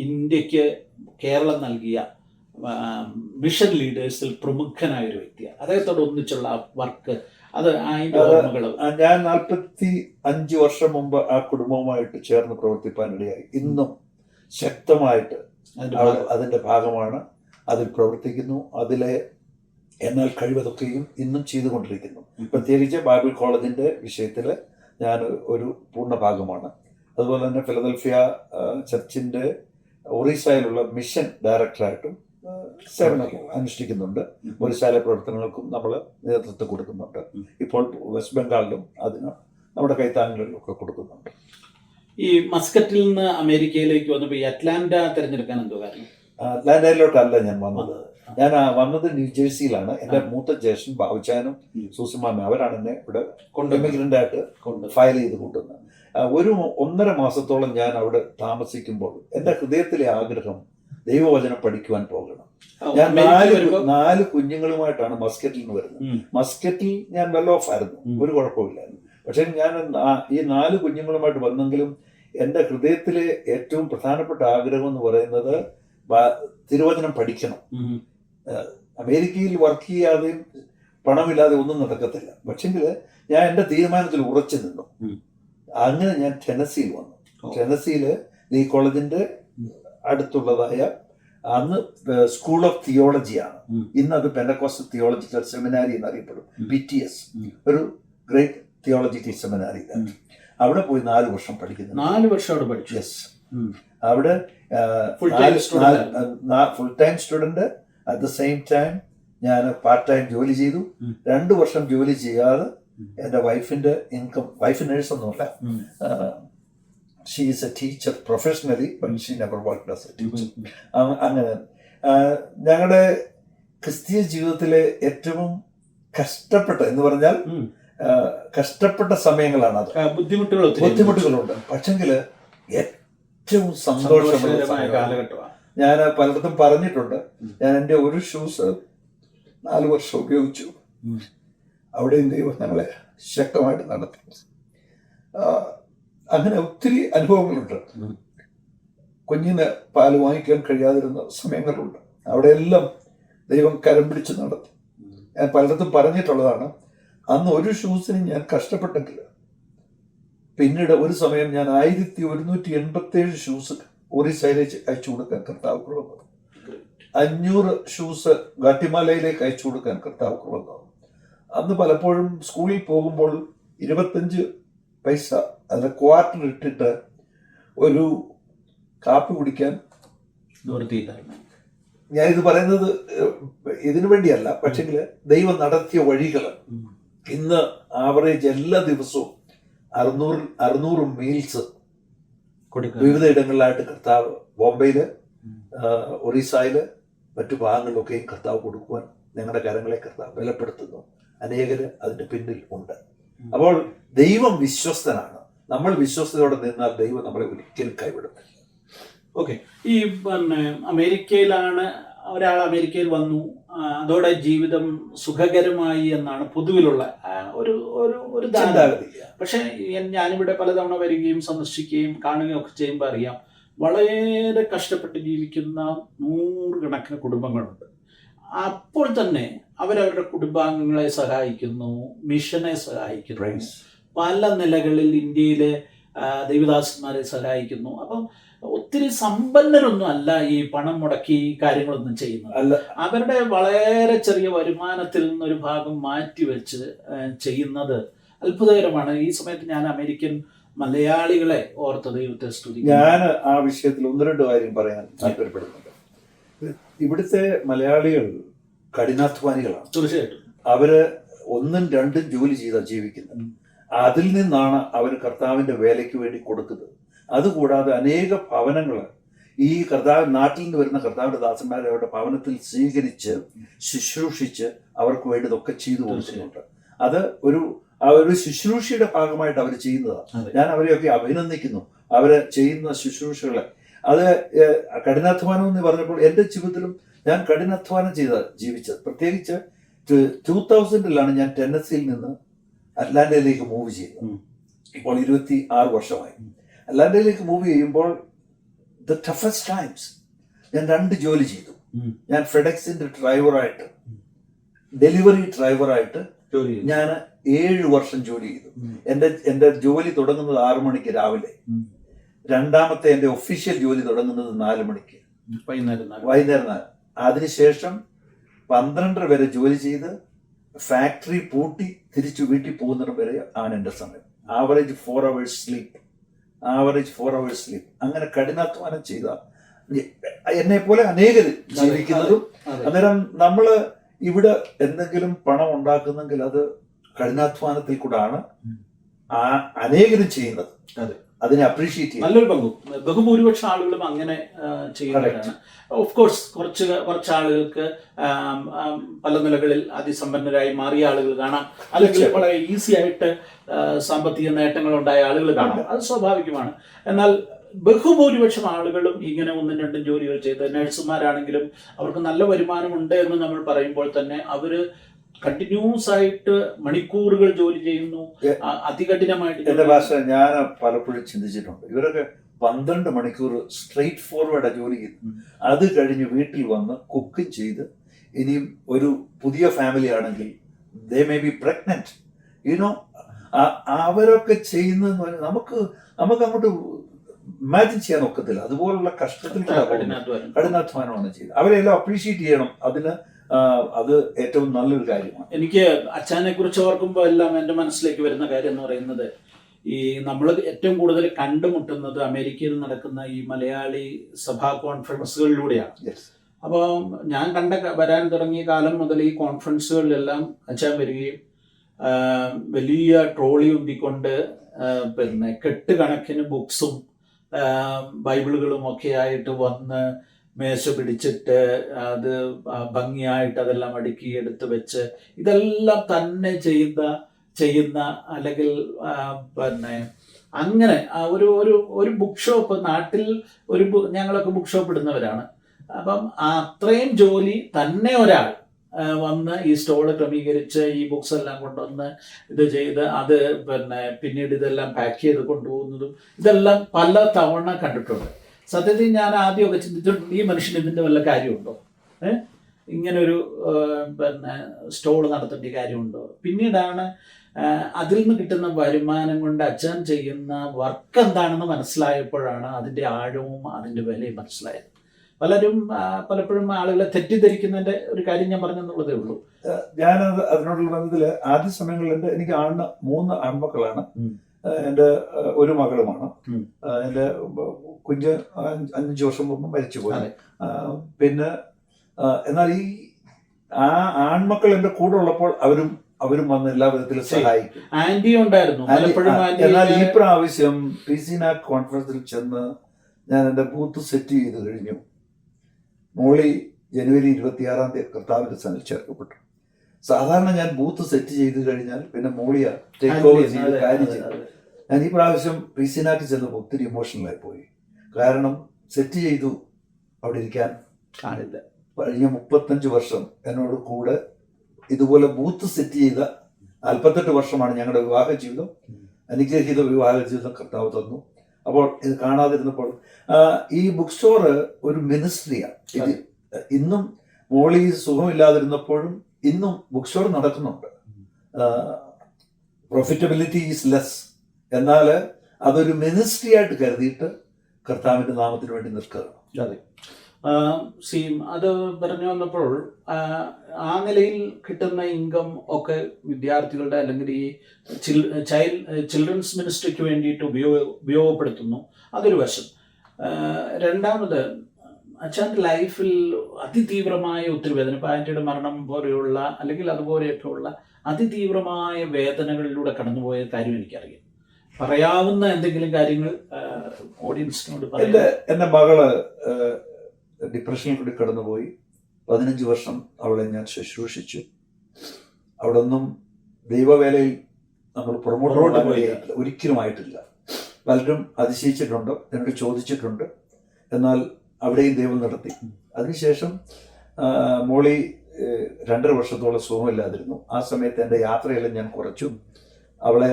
ഇന്ത്യക്ക് കേരളം നൽകിയ മിഷൻ ലീഡേഴ്സിൽ പ്രമുഖനായ ഒരു വ്യക്തിയാണ്. അദ്ദേഹത്തോട് ഒന്നിച്ചുള്ള വർക്ക്, അത് അതിന്റെ ഓർമ്മകൾ. ഞാൻ 45 വർഷം മുമ്പ് ആ കുടുംബവുമായിട്ട് ചേർന്ന് പ്രവർത്തിപ്പാനിടയായി. ഇന്നും ശക്തമായിട്ട് അതിന്റെ ഭാഗമാണ്, അതിൽ പ്രവർത്തിക്കുന്നു. അതിലെ എന്നാൽ കഴിവതൊക്കെയും ഇന്നും ചെയ്തുകൊണ്ടിരിക്കുന്നു. പ്രത്യേകിച്ച് ബൈബിൾ കോളേജിന്റെ വിഷയത്തിൽ ഞാൻ ഒരു പൂർണ്ണ ഭാഗമാണ്. അതുപോലെ തന്നെ ഫിലദൽഫിയ ചർച്ചിന്റെ ഒറീസയിലുള്ള മിഷൻ ഡയറക്ടറായിട്ടും സേവനം അനുഷ്ഠിക്കുന്നുണ്ട്. ഒറീസയിലെ പ്രവർത്തനങ്ങൾക്കും നമ്മൾ നേതൃത്വം കൊടുക്കുന്നുണ്ട്. ഇപ്പോൾ വെസ്റ്റ് ബംഗാളിലും അതിന് നമ്മുടെ കൈത്താങ്ങുകളിലും ഒക്കെ കൊടുക്കുന്നുണ്ട്. ഈ മസ്കറ്റിൽ നിന്ന് അമേരിക്കയിലേക്ക് വന്നപ്പോൾ ഈ അറ്റ്ലാന്റ തിരഞ്ഞെടുക്കാൻ എന്തോ കാരണം? അറ്റ്ലാന്റയിലോട്ടല്ല ഞാൻ വന്നത്. ഞാൻ വന്നത് ന്യൂജേഴ്സിയിലാണ്. എൻ്റെ മൂത്ത ജ്യേഷ്ഠൻ ബാബുച്ചാനും സൂസിമാമ അവരാണ് എന്നെ ഇവിടെ ഇമിഗ്രൻ്റ് ആയിട്ട് ഫയൽ ചെയ്ത് കൊണ്ടുവന്നത്. 1.5 മാസത്തോളം ഞാൻ അവിടെ താമസിക്കുമ്പോൾ എൻ്റെ ഹൃദയത്തിലെ ആഗ്രഹം ദൈവവചനം പഠിക്കുവാൻ പോകണം. ഞാൻ 4 കുഞ്ഞുങ്ങളുമായിട്ടാണ് മസ്കറ്റിൽ നിന്ന് വരുന്നത്. മസ്കറ്റിൽ ഞാൻ വെൽ ഓഫ് ആയിരുന്നു, ഒരു കുഴപ്പമില്ലായിരുന്നു. പക്ഷെ ഞാൻ ഈ 4 കുഞ്ഞുങ്ങളുമായിട്ട് വന്നെങ്കിലും എൻ്റെ ഹൃദയത്തിലെ ഏറ്റവും പ്രധാനപ്പെട്ട ആഗ്രഹം എന്ന് പറയുന്നത് തിരുവചനം പഠിക്കണം. അമേരിക്കയിൽ വർക്ക് ചെയ്യാതെയും പണമില്ലാതെ ഒന്നും നടക്കത്തില്ല. പക്ഷെങ്കിൽ ഞാൻ എൻ്റെ തീരുമാനത്തിൽ ഉറച്ചു നിന്നു. അങ്ങനെ ഞാൻ ടെനസിയിൽ വന്നു. ടെനസിയിൽ ലീ കോളേജിന്റെ അടുത്തുള്ളതായ അന്ന് സ്കൂൾ ഓഫ് തിയോളജിയാണ്, ഇന്നത് പെന്തക്കോസ്റ്റൽ തിയോളജിക്കൽ സെമിനാരി എന്നറിയപ്പെടും, PTS, ഒരു ഗ്രേറ്റ് തിയോളജിക്കൽ സെമിനാരി. അവിടെ പോയി 4 വർഷം പഠിക്കുന്നു. 4 വർഷം അവിടെ പഠിച്ചു. യെസ്, അവിടെ full time student. At the same time ഞാൻ പാർട്ട് ടൈം ജോലി ചെയ്തു. 2 വർഷം ജോലി ചെയ്യാതെ എൻ്റെ വൈഫിന്റെ ഇൻകം, വൈഫ് നേഴ്സൊന്നുമല്ല, she is a teacher professionally, but she never worked as a teacher. അങ്ങനെ ഞങ്ങളുടെ ക്രിസ്തീയ ജീവിതത്തിലെ ഏറ്റവും കഷ്ടപ്പെട്ട എന്ന് പറഞ്ഞാൽ കഷ്ടപ്പെട്ട സമയങ്ങളാണ് അത്. ബുദ്ധിമുട്ടുകളുണ്ട്, പക്ഷെങ്കിൽ ഏറ്റവും സന്തോഷമായ കാലഘട്ടമാണ്. ഞാൻ പലയിടത്തും പറഞ്ഞിട്ടുണ്ട്, ഞാൻ എൻ്റെ ഒരു ഷൂസ് 4 വർഷം ഉപയോഗിച്ചു. അവിടെയും ദൈവം ഞങ്ങളെ ശക്തമായിട്ട് നടത്തി. അങ്ങനെ ഒത്തിരി അനുഭവങ്ങളുണ്ട്. കുഞ്ഞിന് പാല് വാങ്ങിക്കാൻ കഴിയാതിരുന്ന സമയങ്ങളുണ്ട്. അവിടെയെല്ലാം ദൈവം കരം പിടിച്ച് നടത്തി. ഞാൻ പലയിടത്തും പറഞ്ഞിട്ടുള്ളതാണ്, അന്ന് ഒരു ഷൂസിന് ഞാൻ കഷ്ടപ്പെട്ടെങ്കിൽ പിന്നീട് ഒരു സമയം ഞാൻ 1187 ഷൂസ് ഒറീസയിലേക്ക് അയച്ചു കൊടുക്കാൻ കർത്താവ് വന്നു. 500 ഷൂസ് ഗാട്ടിമാലയിലേക്ക് അയച്ചു കൊടുക്കാൻ കർത്താവ് വന്നു. അന്ന് പലപ്പോഴും സ്കൂളിൽ പോകുമ്പോൾ 25 പൈസ അതിന് ക്വാർട്ടർ ഇട്ടിട്ട് ഒരു കാപ്പി കുടിക്കാൻ ഞാനിത് പറയുന്നത് ഇതിനു വേണ്ടിയല്ല, പക്ഷെങ്കിൽ ദൈവം നടത്തിയ വഴികൾ. ഇന്ന് ആവറേജ് എല്ലാ ദിവസവും 600 മീൽസ് വിവിധ ഇടങ്ങളിലായിട്ട് കർത്താവ്, ബോംബെയില്, ഒറീസയില്, മറ്റു ഭാഗങ്ങളിലൊക്കെയും കർത്താവ് കൊടുക്കുവാൻ ഞങ്ങളുടെ കരങ്ങളെ കർത്താവ് ബലപ്പെടുത്തുന്നു. അനേകര് അതിന്റെ പിന്നിൽ ഉണ്ട്. അപ്പോൾ ദൈവം വിശ്വസ്തനാണ്. നമ്മൾ വിശ്വസ്തയോടെ നിന്നാൽ ദൈവം നമ്മളെ ഒരിക്കലും കൈവിടും. ഓക്കെ, ഈ അമേരിക്കയിലാണ് ഒരാൾ അമേരിക്കയിൽ വന്നു, അതോടെ ജീവിതം സുഖകരമായി എന്നാണ് പൊതുവിലുള്ള ഒരു ചിന്താഗതി. പക്ഷെ ഞാനിവിടെ പലതവണ വരികയും സന്ദർശിക്കുകയും കാണുകയും ഒക്കെ ചെയ്യുമ്പോൾ അറിയാം, വളരെ കഷ്ടപ്പെട്ട് ജീവിക്കുന്ന 100 കണക്കിന് കുടുംബങ്ങളുണ്ട്. അപ്പോൾ തന്നെ അവരവരുടെ കുടുംബാംഗങ്ങളെ സഹായിക്കുന്നു, മിഷനെ സഹായിക്കുന്നു, പല നിലകളിൽ ഇന്ത്യയിലെ ദൈവദാസന്മാരെ സഹായിക്കുന്നു. അപ്പം ഒത്തിരി സമ്പന്നരൊന്നും അല്ല ഈ പണം മുടക്കി കാര്യങ്ങളൊന്നും ചെയ്യുന്നത്. അവരുടെ വളരെ ചെറിയ വരുമാനത്തിൽ നിന്നൊരു ഭാഗം മാറ്റിവെച്ച് ചെയ്യുന്നത് അത്ഭുതകരമാണ്. ഈ സമയത്ത് ഞാൻ അമേരിക്കൻ മലയാളികളെ ഓർത്ത ദൈവത്തെ സ്തുതിക്കുന്നു. ഞാൻ ആ വിഷയത്തിൽ 1-2 കാര്യം പറയാൻ താല്പര്യപ്പെടുന്നുണ്ട്. ഇവിടുത്തെ മലയാളികൾ കഠിനാധ്വാനികളാണ്. തീർച്ചയായിട്ടും അവര് 1ഉം 2ഉം ജോലി ചെയ്താണ് ജീവിക്കുന്നത്. അതിൽ നിന്നാണ് അവർ കർത്താവിന്റെ വേലയ്ക്ക് വേണ്ടി കൊടുക്കുന്നത്. അതുകൂടാതെ അനേക ഭവനങ്ങൾ ഈ നാട്ടിൽ നിന്ന് വരുന്ന കർത്താവിന്റെ ദാസന്മാരെ അവരുടെ ഭവനത്തിൽ സ്വീകരിച്ച് ശുശ്രൂഷിച്ച് അവർക്ക് വേണ്ടി ഇതൊക്കെ ചെയ്തു കൊടുക്കുന്നുണ്ട്. അത് ഒരു ശുശ്രൂഷയുടെ ഭാഗമായിട്ട് അവർ ചെയ്യുന്നതാണ്. ഞാൻ അവരെയൊക്കെ അഭിനന്ദിക്കുന്നു, അവര് ചെയ്യുന്ന ശുശ്രൂഷകളെ. അത് കഠിനാധ്വാനം എന്ന് പറഞ്ഞപ്പോൾ എൻ്റെ ജീവിതത്തിലും ഞാൻ കഠിനാധ്വാനം ജീവിച്ചത്. പ്രത്യേകിച്ച് 2000-ലാണ് ഞാൻ ടെന്നസിയിൽ നിന്ന് അറ്റ്ലാന്റയിലേക്ക് മൂവ് ചെയ്തത്. ഇപ്പോൾ 26 വർഷമായി. അറ്റ്ലാന്റയിലേക്ക് മൂവ് ചെയ്യുമ്പോൾ ദ ടഫസ്റ്റ് ടൈംസ് ഞാൻ 2 ജോലി ചെയ്തു. ഞാൻ ഫെഡെക്സിന്റെ ഡ്രൈവറായിട്ട്, ഡെലിവറി ഡ്രൈവറായിട്ട് ഞാൻ 7 വർഷം ജോലി ചെയ്തു. എൻ്റെ ജോലി തുടങ്ങുന്നത് 6 മണിക്ക് രാവിലെ. രണ്ടാമത്തെ എൻ്റെ ഒഫീഷ്യൽ ജോലി തുടങ്ങുന്നത് 4 മണിക്ക് വൈകുന്നേരം 4. അതിനുശേഷം 12 വരെ ജോലി ചെയ്ത് ഫാക്ടറി പൂട്ടി തിരിച്ചു വീട്ടിൽ പോകുന്നിടം വരെ ആണ് എൻ്റെ സമയം. Average 4 hours sleep. അങ്ങനെ കഠിനാധ്വാനം ചെയ്ത എന്നെ പോലെ അനേകർ ജീവിക്കുന്നതും. അന്നേരം നമ്മള് ഇവിടെ എന്തെങ്കിലും പണം ഉണ്ടാക്കുന്നെങ്കിൽ അത് കഠിനാധ്വാനത്തിൽ കൂടാണ് അനേകരും ചെയ്യുന്നത്. അതിനെ അപ്രീഷിയേറ്റ് ചെയ്യും. നല്ലൊരു പങ്കും ബഹുഭൂരിപക്ഷം ആളുകളും അങ്ങനെ ചെയ്യുന്നവരാണ്. ഓഫ് കോഴ്സ് കുറച്ച് ആളുകൾക്ക് പല നിലകളിൽ അതിസമ്പന്നരായി മാറിയ ആളുകൾ കാണാം, അല്ലെങ്കിൽ വളരെ ഈസി ആയിട്ട് സാമ്പത്തിക നേട്ടങ്ങൾ ഉണ്ടായ ആളുകൾ കാണാം. അത് സ്വാഭാവികമാണ്. എന്നാൽ ബഹുഭൂരിപക്ഷം ആളുകളും ഇങ്ങനെ 1-2 ജോലികൾ ചെയ്ത്, നഴ്സുമാരാണെങ്കിലും അവർക്ക് നല്ല വരുമാനമുണ്ട് എന്ന് നമ്മൾ പറയുമ്പോൾ തന്നെ അവര് കണ്ടിന്യൂസ് ആയിട്ട് മണിക്കൂറുകൾ ജോലി ചെയ്യുന്നു, അതികഠിനമായിട്ട്. എന്റെ ഭാഷ ഞാൻ പലപ്പോഴും ചിന്തിച്ചിട്ടുണ്ട്, ഇവരൊക്കെ 12 മണിക്കൂർ സ്ട്രെയിറ്റ് ഫോർവേഡ് ജോലി ചെയ്തു. അത് കഴിഞ്ഞ് വീട്ടിൽ വന്ന് കുക്കും ചെയ്ത്, ഇനിയും ഒരു പുതിയ ഫാമിലി ആണെങ്കിൽ they may be pregnant, you know, അവരൊക്കെ ചെയ്യുന്നതെന്ന് പറഞ്ഞാൽ നമുക്ക് അങ്ങോട്ട് ഇമാജിൻ ചെയ്യാൻ ഒക്കത്തില്ല. അതുപോലുള്ള കഷ്ടത്തിൽ കഠിനാധ്വാനമാണ് ചെയ്തത്. അവരെല്ലാം അപ്രീഷിയേറ്റ് ചെയ്യണം. അത് ഏറ്റവും നല്ലൊരു കാര്യമാണ്. എനിക്ക് അച്ഛനെ കുറിച്ച് ഓർക്കുമ്പോൾ എല്ലാം എൻ്റെ മനസ്സിലേക്ക് വരുന്ന കാര്യം എന്ന് പറയുന്നത്, ഈ നമ്മൾ ഏറ്റവും കൂടുതൽ കണ്ടുമുട്ടുന്നത് അമേരിക്കയിൽ നടക്കുന്ന ഈ മലയാളി സഭാ കോൺഫറൻസുകളിലൂടെയാണ്. അപ്പോൾ ഞാൻ വരാൻ തുടങ്ങിയ കാലം മുതൽ ഈ കോൺഫറൻസുകളിലെല്ലാം അച്ഛൻ വരികയും വലിയ ട്രോളി ഉന്തിക്കൊണ്ട് പിന്നെ കെട്ടുകണക്കിന് ബുക്സും ബൈബിളുകളും ഒക്കെ ആയിട്ട് വന്ന് മേശ പിടിച്ചിട്ട് അത് ഭംഗിയായിട്ട് അതെല്ലാം അടുക്കി എടുത്ത് വെച്ച് ഇതെല്ലാം തന്നെ ചെയ്യുന്ന അല്ലെങ്കിൽ പിന്നെ അങ്ങനെ ഒരു ബുക്ക് ഷോപ്പ് നാട്ടിൽ ഞങ്ങളൊക്കെ ബുക്ക് ഷോപ്പ് ഇടുന്നവരാണ്. അപ്പം അത്രയും ജോലി തന്നെ ഒരാൾ വന്ന് ഈ സ്റ്റോള് ക്രമീകരിച്ച് ഈ ബുക്സ് എല്ലാം കൊണ്ടുവന്ന് ഇത് ചെയ്ത് അത് പിന്നീട് ഇതെല്ലാം പാക്ക് ചെയ്ത് കൊണ്ടുപോകുന്നതും ഇതെല്ലാം പല തവണ കണ്ടിട്ടുണ്ട്. സത്യത്തിൽ ഞാൻ ആദ്യമൊക്കെ ചിന്തിച്ചിട്ടുണ്ട്, ഈ മനുഷ്യന് ഇതിൻ്റെ വല്ല കാര്യമുണ്ടോ, ഇങ്ങനൊരു സ്റ്റോള് നടത്തേണ്ട കാര്യമുണ്ടോ. പിന്നീടാണ് അതിൽ നിന്ന് കിട്ടുന്ന വരുമാനം കൊണ്ട് അച്ഛൻ ചെയ്യുന്ന വർക്ക് എന്താണെന്ന് മനസ്സിലായപ്പോഴാണ് അതിൻ്റെ ആഴവും അതിൻ്റെ വിലയും മനസ്സിലായത്. പലപ്പോഴും ആളുകളെ തെറ്റിദ്ധരിക്കുന്നതിന്റെ ഒരു കാര്യം ഞാൻ പറഞ്ഞെന്നുള്ളതേ ഉള്ളൂ. ഞാനത് അതിനോടുള്ള ബന്ധത്തില് ആദ്യ സമയങ്ങളിൽ എനിക്ക് 3 ആൺമക്കളാണ്. എൻ്റെ ഒരു മകളുമാണ്. എൻ്റെ കുഞ്ഞ് 5 വർഷം മുമ്പ് മരിച്ചുപോയി. പിന്നെ എന്നാൽ ഈ ആൺമക്കൾ എൻ്റെ കൂടെ ഉള്ളപ്പോൾ അവരും വന്ന് എല്ലാ വിധത്തിലും സഹായിക്കും. ആന്റി ഉണ്ടായിരുന്നു. എന്നാൽ ഈ പ്രാവശ്യം PCNAC കോൺഫറൻസിൽ ചെന്ന് ഞാൻ എൻ്റെ ബൂത്ത് സെറ്റ് ചെയ്ത് കഴിഞ്ഞു. മോളി ജനുവരി 26-ാം തീയതി കർത്താവിന്റെ സന്നിധിയിൽ ചേർക്കപ്പെട്ടു. സാധാരണ ഞാൻ ബൂത്ത് സെറ്റ് ചെയ്ത് കഴിഞ്ഞാൽ പിന്നെ മോളിയ ടേക്ക് ഓവർ ചെയ്ത് കാര്യം ചെയ്തു. ഞാൻ ഈ പ്രാവശ്യം PCNAC ചെന്നപ്പോൾ ഒത്തിരി ഇമോഷണലായി പോയി. കാരണം സെറ്റ് ചെയ്തു, അവിടെ ഇരിക്കാൻ ആളില്ല. കഴിഞ്ഞ 35 വർഷം എന്നോട് കൂടെ ഇതുപോലെ ബൂത്ത് സെറ്റ് ചെയ്ത 48 വർഷമാണ് ഞങ്ങളുടെ വിവാഹ ജീവിതം. അനുഗ്രഹീത വിവാഹ ജീവിതം കർത്താവ് തന്നു. അപ്പോൾ ഇത് കാണാതിരുന്നപ്പോൾ ഈ ബുക്ക് സ്റ്റോറ് ഒരു മിനിസ്ട്രിയാണ്. ഇത് ഇന്നും മോളി സുഖമില്ലാതിരുന്നപ്പോഴും ഇന്നും ബുക്ക് സ്റ്റോർ നടക്കുന്നുണ്ട്. പ്രോഫിറ്റബിലിറ്റി ഈസ് ലെസ്, എന്നാൽ അതൊരു മിനിസ്ട്രി ആയിട്ട് കരുതിയിട്ട് കർത്താവിൻ്റെ നാമത്തിന് വേണ്ടി നിൽക്കുകയാണ്. അതെ, അത് പറഞ്ഞു വന്നപ്പോൾ ആ നിലയിൽ കിട്ടുന്ന ഇൻകം ഒക്കെ വിദ്യാർത്ഥികളുടെ അല്ലെങ്കിൽ ഈ ചിൽഡ്രൻസ് മിനിസ്ട്രിക്ക് വേണ്ടിയിട്ട് ഉപയോഗപ്പെടുത്തുന്നു. അതൊരു വശം. രണ്ടാമത് അച്ഛൻ്റെ ലൈഫിൽ അതിതീവ്രമായ ഒത്തിരി വേദന, ഇപ്പോൾ ആൻറ്റിയുടെ മരണം പോലെയുള്ള അല്ലെങ്കിൽ അതുപോലെയൊക്കെ ഉള്ള അതിതീവ്രമായ വേദനകളിലൂടെ കടന്നുപോയ കാര്യം എനിക്കറിയാം. പറയാവുന്ന എന്തെങ്കിലും കാര്യങ്ങൾ ഓഡിയൻസിനോട് പറയാം. എൻ്റെ മകള് ഡിപ്രഷനിൽ കൂടി കടന്നുപോയി. 15 വർഷം അവളെ ഞാൻ ശുശ്രൂഷിച്ചു. അവിടെ ഒന്നും ദൈവവേലയിൽ നമ്മൾ പുറമോട്ട് ഒരിക്കലും ആയിട്ടില്ല. പലരും അതിശയിച്ചിട്ടുണ്ട്, എന്നോട് ചോദിച്ചിട്ടുണ്ട്. എന്നാൽ അവിടെയും ദൈവം നടത്തി. അതിനുശേഷം മോളി 2.5 വർഷത്തോളം സുഖമില്ലാതിരുന്നു. ആ സമയത്ത് എൻ്റെ യാത്രയെല്ലാം ഞാൻ കുറച്ചു. അവളെ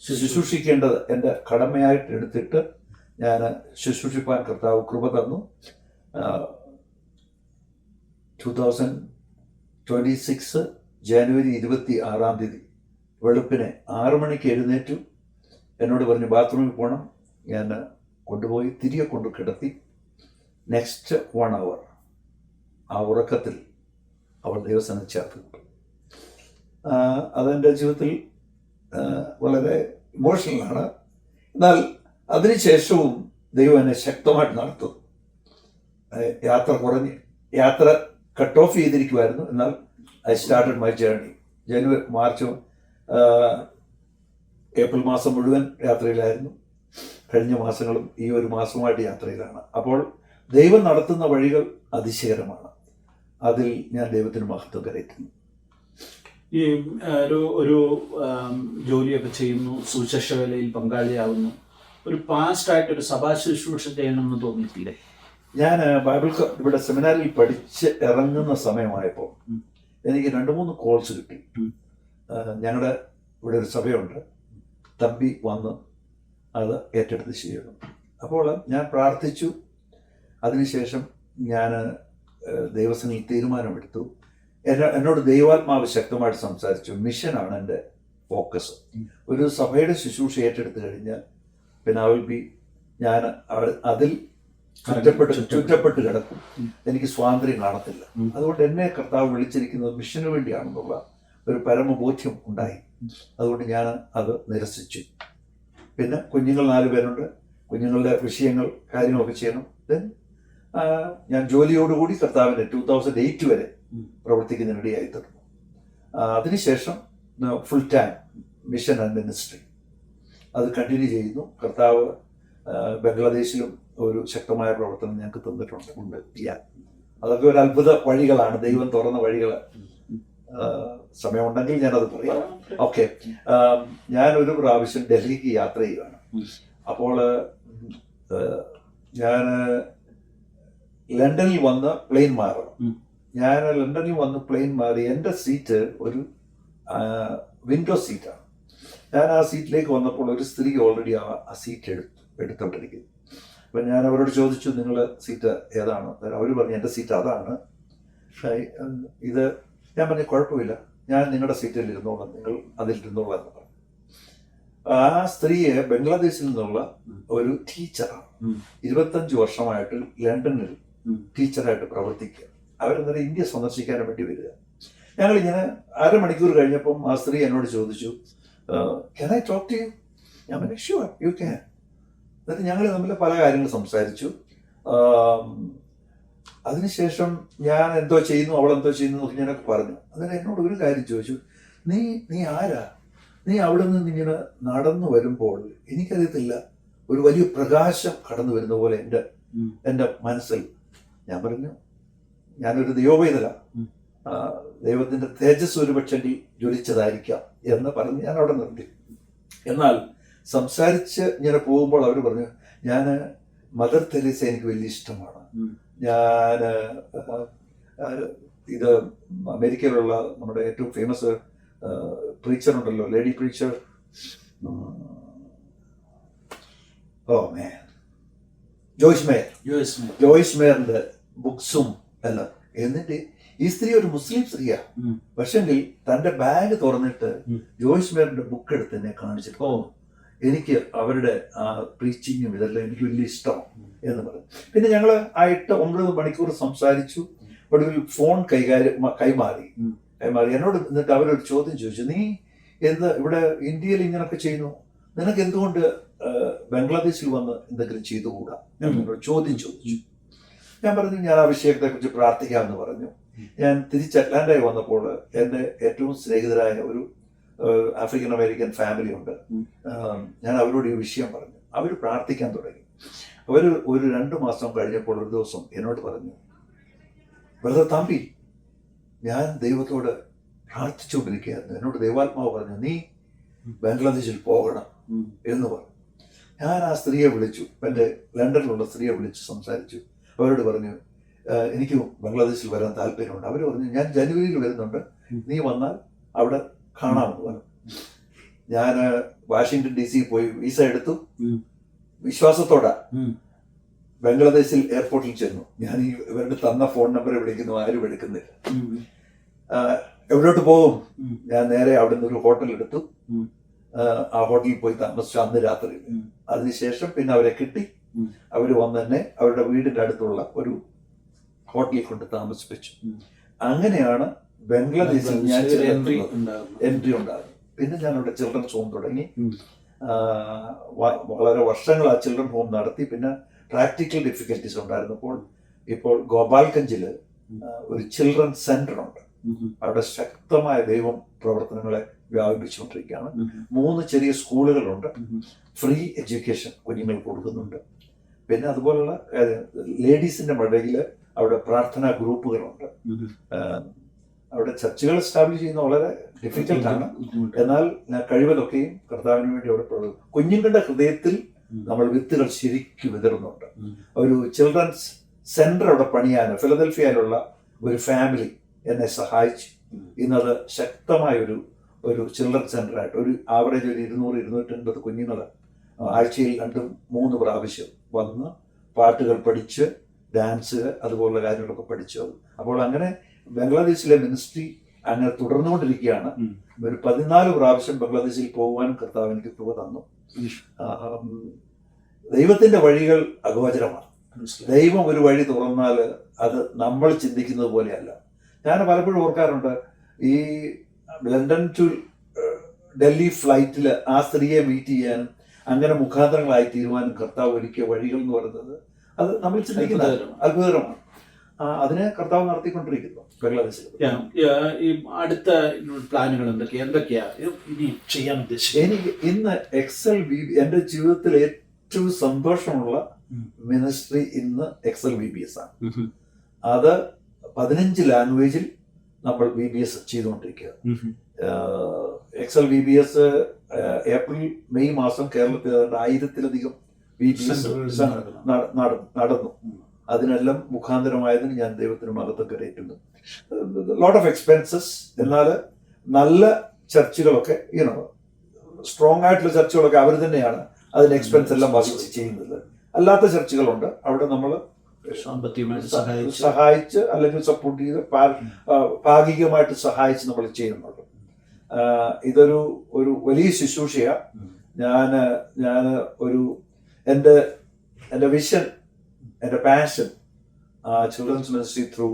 ശുശ്രൂഷിക്കേണ്ടത് എൻ്റെ കടമയായിട്ട് എടുത്തിട്ട് ഞാൻ ശുശ്രൂഷിപ്പാൻ കർത്താവ് കൃപ തന്നു. 2026 ജനുവരി 26-ാം തീയതി വെളുപ്പിനെ 6 മണിക്ക് എഴുന്നേറ്റു. എന്നോട് പറഞ്ഞു ബാത്റൂമിൽ പോകണം. ഞാൻ കൊണ്ടുപോയി തിരികെ കൊണ്ടു കിടത്തി. നെക്സ്റ്റ് 1 hour ആ ഉറക്കത്തിൽ അവൾ ദൈവസേന ചേർത്ത്. അതെൻ്റെ ജീവിതത്തിൽ വളരെ ഇമോഷണലാണ്. എന്നാൽ അതിനുശേഷവും ദൈവം എന്നെ ശക്തമായിട്ട് നടത്തും. യാത്ര കട്ട് ഓഫ് ചെയ്തിരിക്കുമായിരുന്നു. എന്നാൽ I started my journey. April മാസം മുഴുവൻ യാത്രയിലായിരുന്നു. കഴിഞ്ഞ മാസങ്ങളും ഈ ഒരു മാസവുമായിട്ട് യാത്രയിലാണ്. അപ്പോൾ ദൈവം നടത്തുന്ന വഴികൾ അതിശയകരമാണ്. അതിൽ ഞാൻ ദൈവത്തിന് മഹത്വം കരയറ്റുന്നു. ഈ ഒരു ജോലിയൊക്കെ ചെയ്യുന്നു, സുശേഷ വേലയിൽ പങ്കാളിയാവുന്നു, ഒരു പാസ്റ്റായിട്ട് ഒരു സഭാ ശുശ്രൂഷ ചെയ്യണമെന്ന് തോന്നിയിട്ടില്ലേ? ഞാൻ ബൈബിൾ ഇവിടെ സെമിനാരിൽ പഠിച്ച് ഇറങ്ങുന്ന സമയമായപ്പോൾ എനിക്ക് 2-3 കോൾസ് കിട്ടി. ഞങ്ങളുടെ ഇവിടെ ഒരു സഭയുണ്ട്, തമ്പി വന്ന് അത് ഏറ്റെടുത്ത് ചെയ്യണം. അപ്പോൾ ഞാൻ പ്രാർത്ഥിച്ചു. അതിനുശേഷം ഞാൻ ദൈവസേനയിൽ തീരുമാനമെടുത്തു. എന്നോട് ദൈവാത്മാവ് ശക്തമായിട്ട് സംസാരിച്ചു. മിഷനാണ് എൻ്റെ ഫോക്കസ്. ഒരു സഭയുടെ ശുശ്രൂഷ ഏറ്റെടുത്ത് കഴിഞ്ഞാൽ പിന്നെ ഞാൻ അതിൽ ചുറ്റപ്പെട്ട് കിടക്കും. എനിക്ക് സ്വാതന്ത്ര്യം കാണത്തില്ല. അതുകൊണ്ട് എന്നെ കർത്താവ് വിളിച്ചിരിക്കുന്നത് മിഷന് വേണ്ടിയാണെന്നുള്ള ഒരു പരമബോധ്യം ഉണ്ടായി. അതുകൊണ്ട് ഞാൻ അത് നിരസിച്ചു. പിന്നെ കുഞ്ഞുങ്ങൾ 4 പേരുണ്ട്. കുഞ്ഞുങ്ങളുടെ വിഷയങ്ങൾ കാര്യങ്ങളൊക്കെ ചെയ്യണം. ദെൻ ഞാൻ ജോലിയോടുകൂടി കർത്താവിൻ്റെ 2008 വരെ പ്രവർത്തിക്കുന്നതിനിടയായി തീർന്നു. അതിനുശേഷം full time mission and ministry അത് കണ്ടിന്യൂ ചെയ്യുന്നു. കർത്താവ് ബംഗ്ലാദേശിലും ഒരു ശക്തമായ പ്രവർത്തനം ഞങ്ങൾക്ക് തന്നിട്ടുണ്ട്. അതൊക്കെ ഒരു അത്ഭുത വഴികളാണ്, ദൈവം തുറന്ന വഴികൾ. സമയമുണ്ടെങ്കിൽ ഞാനത് പറയാം. ഓക്കെ, ഞാനൊരു പ്രാവശ്യം ഡൽഹിക്ക് യാത്ര ചെയ്യുകയാണ്. അപ്പോൾ ഞാൻ ലണ്ടനിൽ വന്ന് പ്ലെയിൻ മാറണം. ഞാൻ ലണ്ടനിൽ വന്ന് പ്ലെയിൻ മാറി. എൻ്റെ സീറ്റ് ഒരു വിൻഡോ സീറ്റാണ്. ഞാൻ ആ സീറ്റിലേക്ക് വന്നപ്പോൾ ഒരു സ്ത്രീ ഓൾറെഡി ആ സീറ്റ് എടുത്തോണ്ടിരിക്കുന്നു. അപ്പം ഞാൻ അവരോട് ചോദിച്ചു, നിങ്ങളുടെ സീറ്റ് ഏതാണ്? അവർ പറഞ്ഞു എൻ്റെ സീറ്റ് അതാണ്. ഇത് ഞാൻ പറഞ്ഞു കുഴപ്പമില്ല, ഞാൻ നിങ്ങളുടെ സീറ്റിൽ ഇരുന്നോളാം, നിങ്ങൾ അതിലിരുന്നോളാം എന്ന് പറഞ്ഞു. ആ സ്ത്രീയെ ബംഗ്ലാദേശിൽ നിന്നുള്ള ഒരു ടീച്ചറാണ്. 25 വർഷമായിട്ട് ലണ്ടനിൽ ടീച്ചറായിട്ട് പ്രവർത്തിക്കുക. അവരെന്നേരം ഇന്ത്യ സന്ദർശിക്കാൻ വേണ്ടി വരിക. ഞങ്ങളിങ്ങനെ 1/2 മണിക്കൂർ കഴിഞ്ഞപ്പം ആ സ്ത്രീ എന്നോട് ചോദിച്ചു, "Can I talk to you?" ഞാൻ പറഞ്ഞു, "Sure, you can." എന്നിട്ട് ഞങ്ങൾ തമ്മിൽ പല കാര്യങ്ങൾ സംസാരിച്ചു. അതിനുശേഷം ഞാൻ എന്തോ ചെയ്യുന്നു, അവളെന്തോ ചെയ്യുന്നു എന്നൊക്കെ ഞാനൊക്കെ പറഞ്ഞു. അന്നേരം എന്നോട് ഒരു കാര്യം ചോദിച്ചു, നീ ആരാ? നീ അവിടെ നിന്ന് ഇങ്ങനെ നടന്നു വരുമ്പോൾ എനിക്കറിയത്തില്ല, ഒരു വലിയ പ്രകാശം കടന്നു വരുന്ന പോലെ എൻ്റെ മനസ്സിൽ. ഞാൻ പറഞ്ഞു, ഞാനൊരു ദൈവപൈതല, ദൈവത്തിൻ്റെ തേജസ് ഒരു പക്ഷേ ജ്വലിച്ചതായിരിക്കാം എന്ന് പറഞ്ഞ് ഞാൻ അവിടെ നിർത്തി. എന്നാൽ സംസാരിച്ച് ഇങ്ങനെ പോകുമ്പോൾ അവർ പറഞ്ഞു, ഞാൻ മദർ തെരേസ എനിക്ക് വലിയ ഇഷ്ടമാണ്. ഞാൻ ഇത് അമേരിക്കയിലുള്ള നമ്മുടെ ഏറ്റവും ഫേമസ് പ്രീച്ചർ ഉണ്ടല്ലോ, ലേഡി പ്രീച്ചർ, ജോയ്സ് മേയറിന്റെ ബുക്സും എല്ലാം. എന്നിട്ട് ഈ സ്ത്രീ ഒരു മുസ്ലിം സ്ത്രീയാ, പക്ഷെങ്കിൽ തന്റെ ബാഗ് തുറന്നിട്ട് ജോയ്സ് മേയറിന്റെ ബുക്ക് എടുത്ത് എന്നെ കാണിച്ചിട്ട്, എനിക്ക് അവരുടെ ആ പ്രീച്ചിങ്ങും ഇതെല്ലാം എനിക്ക് വലിയ ഇഷ്ടം എന്ന് പറഞ്ഞു. പിന്നെ ഞങ്ങൾ 8-9 മണിക്കൂർ സംസാരിച്ചു. ഒടുവിൽ ഫോൺ കൈമാറി. എന്നോട് എന്നിട്ട് അവരൊരു ചോദ്യം ചോദിച്ചു, നീ ഇവിടെ ഇന്ത്യയിൽ ഇങ്ങനൊക്കെ ചെയ്യുന്നു, നിനക്ക് എന്തുകൊണ്ട് ബംഗ്ലാദേശിൽ വന്ന് എന്തെങ്കിലും ചെയ്തുകൂടാ എന്നോട് ചോദ്യം ചോദിച്ചു. ഞാൻ പറഞ്ഞു, ഞാൻ ആ വിഷയത്തെക്കുറിച്ച് പ്രാർത്ഥിക്കാമെന്ന് പറഞ്ഞു. ഞാൻ തിരിച്ച് അറ്റ്ലാന്റയിൽ വന്നപ്പോൾ എൻ്റെ ഏറ്റവും സ്നേഹിതരായ ഒരു ആഫ്രിക്കൻ അമേരിക്കൻ ഫാമിലി ഉണ്ട്. ഞാൻ അവരോട് ഈ വിഷയം പറഞ്ഞു. അവർ പ്രാർത്ഥിക്കാൻ തുടങ്ങി. അവർ ഒരു 2 മാസം കഴിഞ്ഞപ്പോൾ ഒരു ദിവസം എന്നോട് പറഞ്ഞു, ബ്രദർ തമ്പി, ഞാൻ ദൈവത്തോട് പ്രാർത്ഥിച്ചുകൊണ്ടിരിക്കുകയായിരുന്നു. എന്നോട് ദൈവാത്മാവ് പറഞ്ഞു, നീ ബംഗ്ലാദേശിൽ പോകണം എന്ന് പറഞ്ഞു. ഞാൻ ആ സ്ത്രീയെ വിളിച്ചു, എൻ്റെ ലണ്ടനിലുള്ള സ്ത്രീയെ വിളിച്ച് സംസാരിച്ചു. അവരോട് പറഞ്ഞു, എനിക്ക് ബംഗ്ലാദേശിൽ വരാൻ താല്പര്യമുണ്ട്. അവർ പറഞ്ഞു, ഞാൻ ജനുവരിയിൽ വരുന്നുണ്ട്, നീ വന്നാൽ അവിടെ കാണാമെന്ന് പറഞ്ഞു. ഞാൻ വാഷിങ്ടൺ DC പോയി വിസ എടുത്തു. വിശ്വാസത്തോടെ ബംഗ്ലാദേശിൽ എയർപോർട്ടിൽ ചെന്നു. ഞാൻ ഇവരുടെ തന്ന ഫോൺ നമ്പർ വിളിക്കുന്നു, ആരും എടുക്കുന്നില്ല. എവിടോട്ട് പോകും? ഞാൻ നേരെ അവിടെ നിന്ന് ഒരു ഹോട്ടൽ എടുത്തു. ആ ഹോട്ടലിൽ പോയി താമസിച്ചു അന്ന് രാത്രി. അതിനുശേഷം പിന്നെ അവരെ കിട്ടി. അവർ വന്ന് തന്നെ അവരുടെ വീടിന്റെ അടുത്തുള്ള ഒരു ഹോട്ടലിൽ കൊണ്ട് താമസിപ്പിച്ചു. അങ്ങനെയാണ് ബംഗ്ലാദേശിൽ ഞാൻ എൻട്രി ഉണ്ടാകുന്നത്. പിന്നെ ഞാൻ അവിടെ ചിൽഡ്രൻസ് ഹോം തുടങ്ങി. വളരെ വർഷങ്ങൾ ആ ചിൽഡ്രൻ ഹോം നടത്തി. പിന്നെ പ്രാക്ടിക്കൽ ഡിഫിക്കൽറ്റീസ് ഉണ്ടായിരുന്നപ്പോൾ ഇപ്പോൾ ഗോപാൽഗഞ്ചില് ഒരു ചിൽഡ്രൻ സെന്റർ ഉണ്ട്. അവിടെ ശക്തമായ ദൈവം പ്രവർത്തനങ്ങളെ വ്യാപിപ്പിച്ചുകൊണ്ടിരിക്കുകയാണ്. 3 ചെറിയ സ്കൂളുകളുണ്ട്. ഫ്രീ എഡ്യൂക്കേഷൻ കുഞ്ഞുങ്ങൾക്ക് കൊടുക്കുന്നുണ്ട്. പിന്നെ അതുപോലുള്ള ലേഡീസിന്റെ മടയിൽ അവിടെ പ്രാർത്ഥനാ ഗ്രൂപ്പുകളുണ്ട്. അവിടെ ചർച്ചുകൾ എസ്റ്റാബ്ലിഷ് ചെയ്യുന്ന വളരെ ഡിഫിക്കൽട്ടാണ്. എന്നാൽ കഴിവതൊക്കെയും കർത്താവിന് വേണ്ടി അവിടെ കുഞ്ഞുങ്ങളുടെ ഹൃദയത്തിൽ നമ്മൾ വിത്തുകൾ ശരിക്കും വിതറുന്നുണ്ട്. ഒരു ചിൽഡ്രൻസ് സെന്റർ അവിടെ പണിയാൻ ഫിലദൽഫിയയിലുള്ള ഒരു ഫാമിലി എന്നെ സഹായിച്ചു. ഇന്നത് ശക്തമായ ഒരു ചിൽഡ്രൻസ് സെന്ററായിട്ട് ഒരു ആവറേജ് ഒരു 200-250 കുഞ്ഞുങ്ങൾ ആഴ്ചയിൽ 2-3 പ്രാവശ്യം വന്ന് പാട്ടുകൾ പഠിച്ച് ഡാൻസ് അതുപോലുള്ള കാര്യങ്ങളൊക്കെ പഠിച്ചു. അപ്പോൾ അങ്ങനെ ബംഗ്ലാദേശിലെ മിനിസ്ട്രി അങ്ങനെ തുടർന്നുകൊണ്ടിരിക്കുകയാണ്. ഒരു 14 പ്രാവശ്യം ബംഗ്ലാദേശിൽ പോകുവാൻ കർത്താവ് എനിക്ക് കൃപ തന്നു. ദൈവത്തിന്റെ വഴികൾ അഗോചരമാണ്. ദൈവം ഒരു വഴി തുറന്നാൽ അത് നമ്മൾ ചിന്തിക്കുന്നത് പോലെയല്ല. ഞാൻ പലപ്പോഴും ഓർക്കാറുണ്ട്, ഈ ലണ്ടൻ ടു ഡൽഹി ഫ്ലൈറ്റിൽ ആ സ്ത്രീയെ മീറ്റ് ചെയ്യാനും അങ്ങനെ മുഖാന്തരങ്ങളായി തീരുമാനം കർത്താവ് ഒരുക്കിയ വഴികൾ എന്ന് പറയുന്നത് അത് നമ്മൾ ചിന്തിക്കുന്ന അത്ഭുതകരമാണ്. അതിനെ കർത്താവ് നടത്തിക്കൊണ്ടിരിക്കുന്നു ബംഗ്ലാദേശിൽ. ഈ അടുത്ത പ്ലാനുകൾ എന്തൊക്കെയാ ഇനി ചെയ്യാൻ ഉദ്ദേശിച്ചത്? എനിക്ക് ഇന്ന് എന്റെ ജീവിതത്തിൽ ഏറ്റവും സന്തോഷമുള്ള മിനിസ്ട്രി ഇന്ന് XLVBS ആണ്. അത് 15 ലാംഗ്വേജിൽ നമ്മൾ VBS ചെയ്തുകൊണ്ടിരിക്കുക. XLVBS ഏപ്രിൽ മെയ് മാസം കേരളത്തിൽ 1000-ലധികം VBS നടന്നു. അതിനെല്ലാം മുഖാന്തരമായതിന് ഞാൻ ദൈവത്തിന് മഹത്വം കരയറ്റുന്നു. Lot of expenses. എന്നാൽ നല്ല ചർച്ചുകളൊക്കെ സ്ട്രോങ് ആയിട്ടുള്ള ചർച്ചുകളൊക്കെ അവർ തന്നെയാണ് അതിന് എക്സ്പെൻസ് എല്ലാം വഹിച്ച് ചെയ്യുന്നത്. അല്ലാത്ത ചർച്ചുകളുണ്ട്, അവിടെ നമ്മൾ സഹായിച്ച് അല്ലെങ്കിൽ സപ്പോർട്ട് ചെയ്ത് ഭാഗികമായിട്ട് സഹായിച്ച് നമ്മൾ ചെയ്യുന്നുണ്ട്. ഇതൊരു വലിയ ശുശ്രൂഷയാണ്. ഞാൻ എൻ്റെ വിഷൻ, എൻ്റെ പാഷൻ ചിൽഡ്രൻസ് മിനിസ്ട്രി ത്രൂ